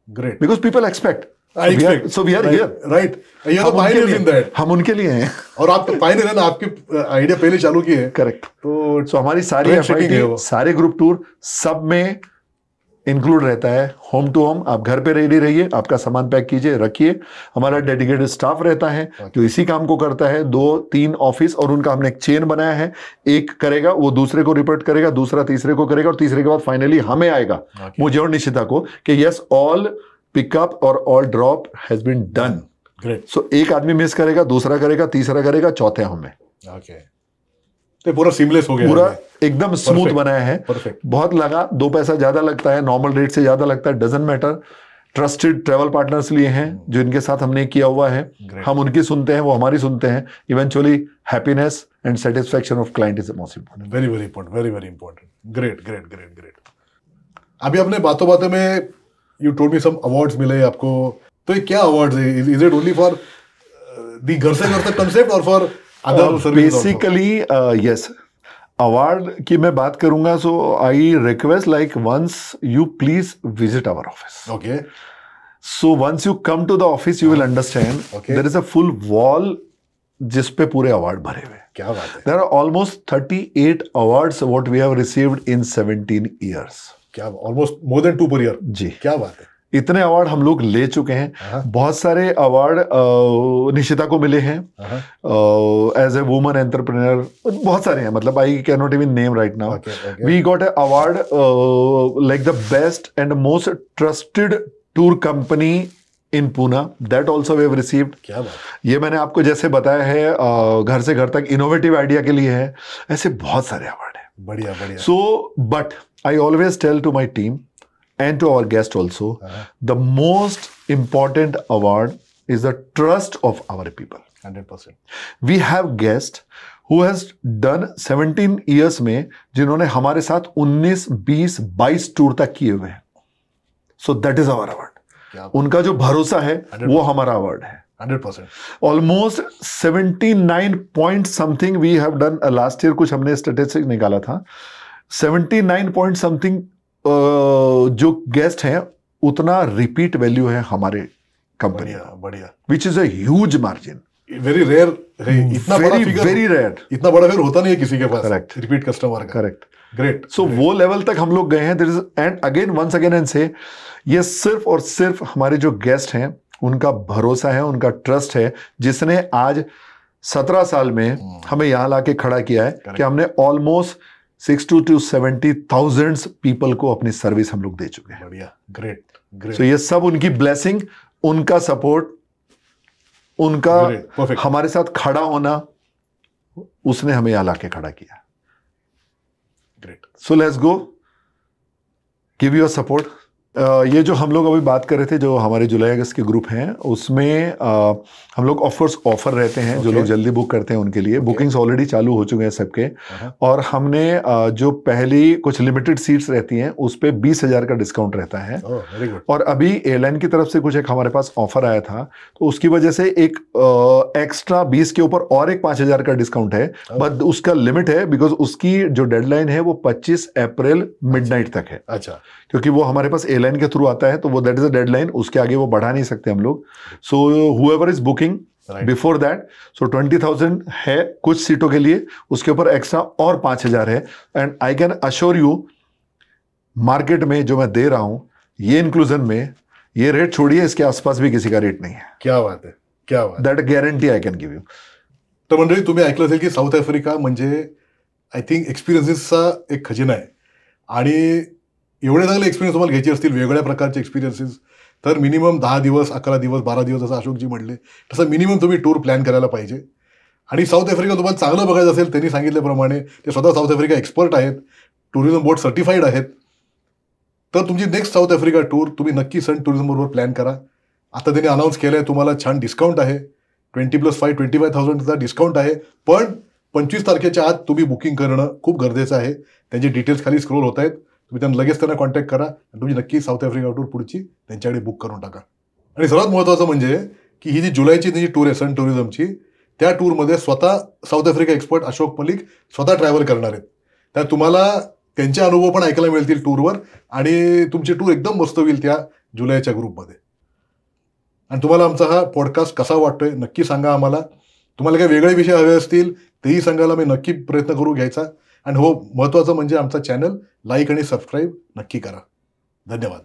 great, because people expect, so we are here, right? You're the pioneers in that. हम उनके लिए हैं, और आप तो pioneer हैं ना, आपकी आइडिया पहले चालू की है। करेक्ट। तो हमारी सारी एफआईटी, सारे ग्रुप टूर, सब में इंक्लूड रहता है होम टू होम। आप घर पे रेडी रहिए, आपका सामान पैक कीजिए, रखिए। हमारा डेडिकेटेड स्टाफ रहता है जो इसी काम को करता है, 2-3 ऑफिस, और उनका हमने एक चेन बनाया है, एक करेगा वो दूसरे को रिपोर्ट करेगा, दूसरा तीसरे को करेगा, और तीसरे के बाद फाइनली हमें आएगा, मुझे और निशिता को, कि यस ऑल पिकअप और all drop has been done. Great. So एक आदमी मिस करेगा, दूसरा करेगा, तीसरा करेगा, चौथे हमें। ओके, तो पूरा सीमलेस हो गया, पूरा एकदम स्मूथ बनाया है। परफेक्ट। बहुत लगा, 2 पैसा ज्यादा लगता है, नॉर्मल रेट से ज्यादा लगता है, doesn't matter. Trusted travel partners लिए हैं जो इनके साथ हमने किया हुआ है, हम उनकी सुनते हैं, वो हमारी सुनते हैं। Eventually happiness and satisfaction of client is the most important. Very very important, very very important. Great great great great. अभी अपने बातों बातों में you told me some awards मिले आपको, तो ये क्या awards है? Is it only for the घर से घर तक concept or for other services? Basically, yes. Award की मैं बात करूंगा, so I request like once you please visit our office. Okay. So once you come to the office, you will understand. Okay. There is a full wall जिस पे पूरे award भरे हुए। क्या बात है? There are almost 38 awards what we have received in 17 years. क्या, almost more than 2 per year? जी, क्या बात है। इतने अवार्ड हम लोग ले चुके हैं। बहुत सारे अवार्ड निशिता को मिले हैं एज ए वुमन एंटरप्रेन्योर, बहुत सारे हैं, मतलब I can not even name right now. We got a award like the best and most trusted tour company in Poona, that also we have received. क्या बात। ये मैंने आपको जैसे बताया है, घर से घर तक इनोवेटिव आइडिया के लिए है, ऐसे बहुत सारे अवार्ड है। बढ़िया बढ़िया। So but I always tell to my team and to our guest also, the most important award is the trust of our people. 100%. We have guests who has done 17 years में, जिन्होंने हमारे साथ 19, 20, 22 tour तक किए हुए हैं। So that is our award. उनका जो भरोसा है 100%. वो हमारा अवार्ड है। 100%. Almost 79 point something we have done last year, कुछ हमने स्टेटिस्टिक्स निकाला था, 79 point समथिंग जो गेस्ट हैं, उतना रिपीट वैल्यू है हमारे कंपनी। बढ़िया। Which is a huge margin, very rare. इतना बड़ा फिगर, वेरी रेयर, इतना बड़ा फिगर होता नहीं है किसी के पास। करेक्ट, रिपीट कस्टमर का। Correct, great. सो वो लेवल तक हम लोग गए हैं। And again once again and say, ये सिर्फ और सिर्फ हमारे जो गेस्ट हैं उनका भरोसा है, उनका ट्रस्ट है, जिसने आज 17 साल में हमें यहाँ लाके खड़ा किया है कि हमने ऑलमोस्ट 60 to 70,000 पीपल को अपनी सर्विस हम लोग दे चुके हैं। बढ़िया, ग्रेट ग्रेट। सो ये सब उनकी ब्लेसिंग, उनका सपोर्ट, उनका हमारे साथ खड़ा होना, उसने हमें यहाँ लाके खड़ा किया। Great. So let's go, give your support. ये जो हम लोग अभी बात कर रहे थे, जो हमारे जुलाई अगस्त के ग्रुप हैं, उसमें हम लोग ऑफकोर्स ऑफर रहते हैं, जो लोग जल्दी बुक करते हैं उनके लिए। बुकिंग्स ऑलरेडी चालू हो चुके हैं सबके, और हमने जो पहली कुछ लिमिटेड सीट्स रहती हैं उस पे 20,000 का डिस्काउंट रहता है। और अभी एयरलाइन की तरफ से कुछ एक हमारे पास ऑफर आया था, तो उसकी वजह से एक एक्स्ट्रा 20 के ऊपर और एक 5,000 का डिस्काउंट है, बट उसका लिमिट है, बिकॉज उसकी जो डेडलाइन है वो 25 अप्रैल मिडनाइट तक है। अच्छा, क्योंकि वो हमारे पास एयरलाइन के थ्रू आता है, तो वो दैट इज अ डेडलाइन, उसके आगे वो बढ़ा नहीं सकते हम लोग। So whoever is booking before that, so 20,000 है कुछ सीटों के लिए, उसके ऊपर एक्स्ट्रा और 5,000 है। And I can assure you market में जो मैं दे रहा हूं, ये इंक्लूजन में ये रेट छोड़िए, इसके आसपास भी किसी का रेट नहीं है. क्या बात आहे, क्या बात. That guarantee I can give you. तर मंडळी, तुम्ही ऐकलं असेल की साऊथ आफ्रिका म्हणजे आय थिंक एक्सपिरियन्सेसचा एक खजिना आहे. आणि एवढे चांगले एक्सपिरियन्स तुम्हाला घ्यायचे असतील, वेगवेगळ्या प्रकारचे एक्सपिरियन्सेस, तर मिनिमम 10 दिवस 11 दिवस 12 दिवस जसं अशोकजी म्हणले तसं मिनिमम तुम्ही टूर प्लॅन करायला पाहिजे. आणि साऊथ आफ्रिका तुम्हाला चांगलं बघायचं असेल, त्यांनी सांगितल्याप्रमाणे ते स्वतः साऊथ आफ्रिका एक्सपर्ट आहेत, टुरिझम बोर्ड सर्टिफाईड आहेत. तर तुमची नेक्स्ट साऊथ आफ्रिका टूर तुम्ही नक्की सन टुरिझम बरोबर प्लॅन करा. आता त्यांनी अनाऊन्स केलं आहे, तुम्हाला छान डिस्काउंट आहे, 20+5 25,000चा डिस्काउंट आहे. पण 25 तारखेच्या आत तुम्ही बुकिंग करणं खूप गरजेचं आहे. त्यांचे डिटेल्स खाली स्क्रोल होत आहेत, तुम्ही त्यांना लगेच त्यांना कॉन्टॅक्ट करा आणि तुम्ही नक्की साऊथ आफ्रिका टूर पुढची त्यांच्याकडे बुक करून टाका. आणि सर्वात महत्त्वाचं म्हणजे की ही जी जुलैची जी टूर आहे सन टुरिझमची, त्या टूरमध्ये स्वतः south Africa expert Ashok Malik स्वतः ट्रॅव्हल करणार आहेत. त्या तुम्हाला त्यांचे अनुभव पण ऐकायला मिळतील टूरवर आणि तुमची टूर एकदम मस्त होईल त्या जुलैच्या ग्रुपमध्ये. आणि तुम्हाला आमचा हा पॉडकास्ट कसा वाटतोय नक्की सांगा आम्हाला. तुम्हाला काही वेगळे विषय हवे असतील तेही सांगायला मी नक्की प्रयत्न करू घ्यायचा. आणि हो, महत्त्वाचं म्हणजे आमचा चॅनल लाईक आणि सबस्क्राईब नक्की करा. धन्यवाद.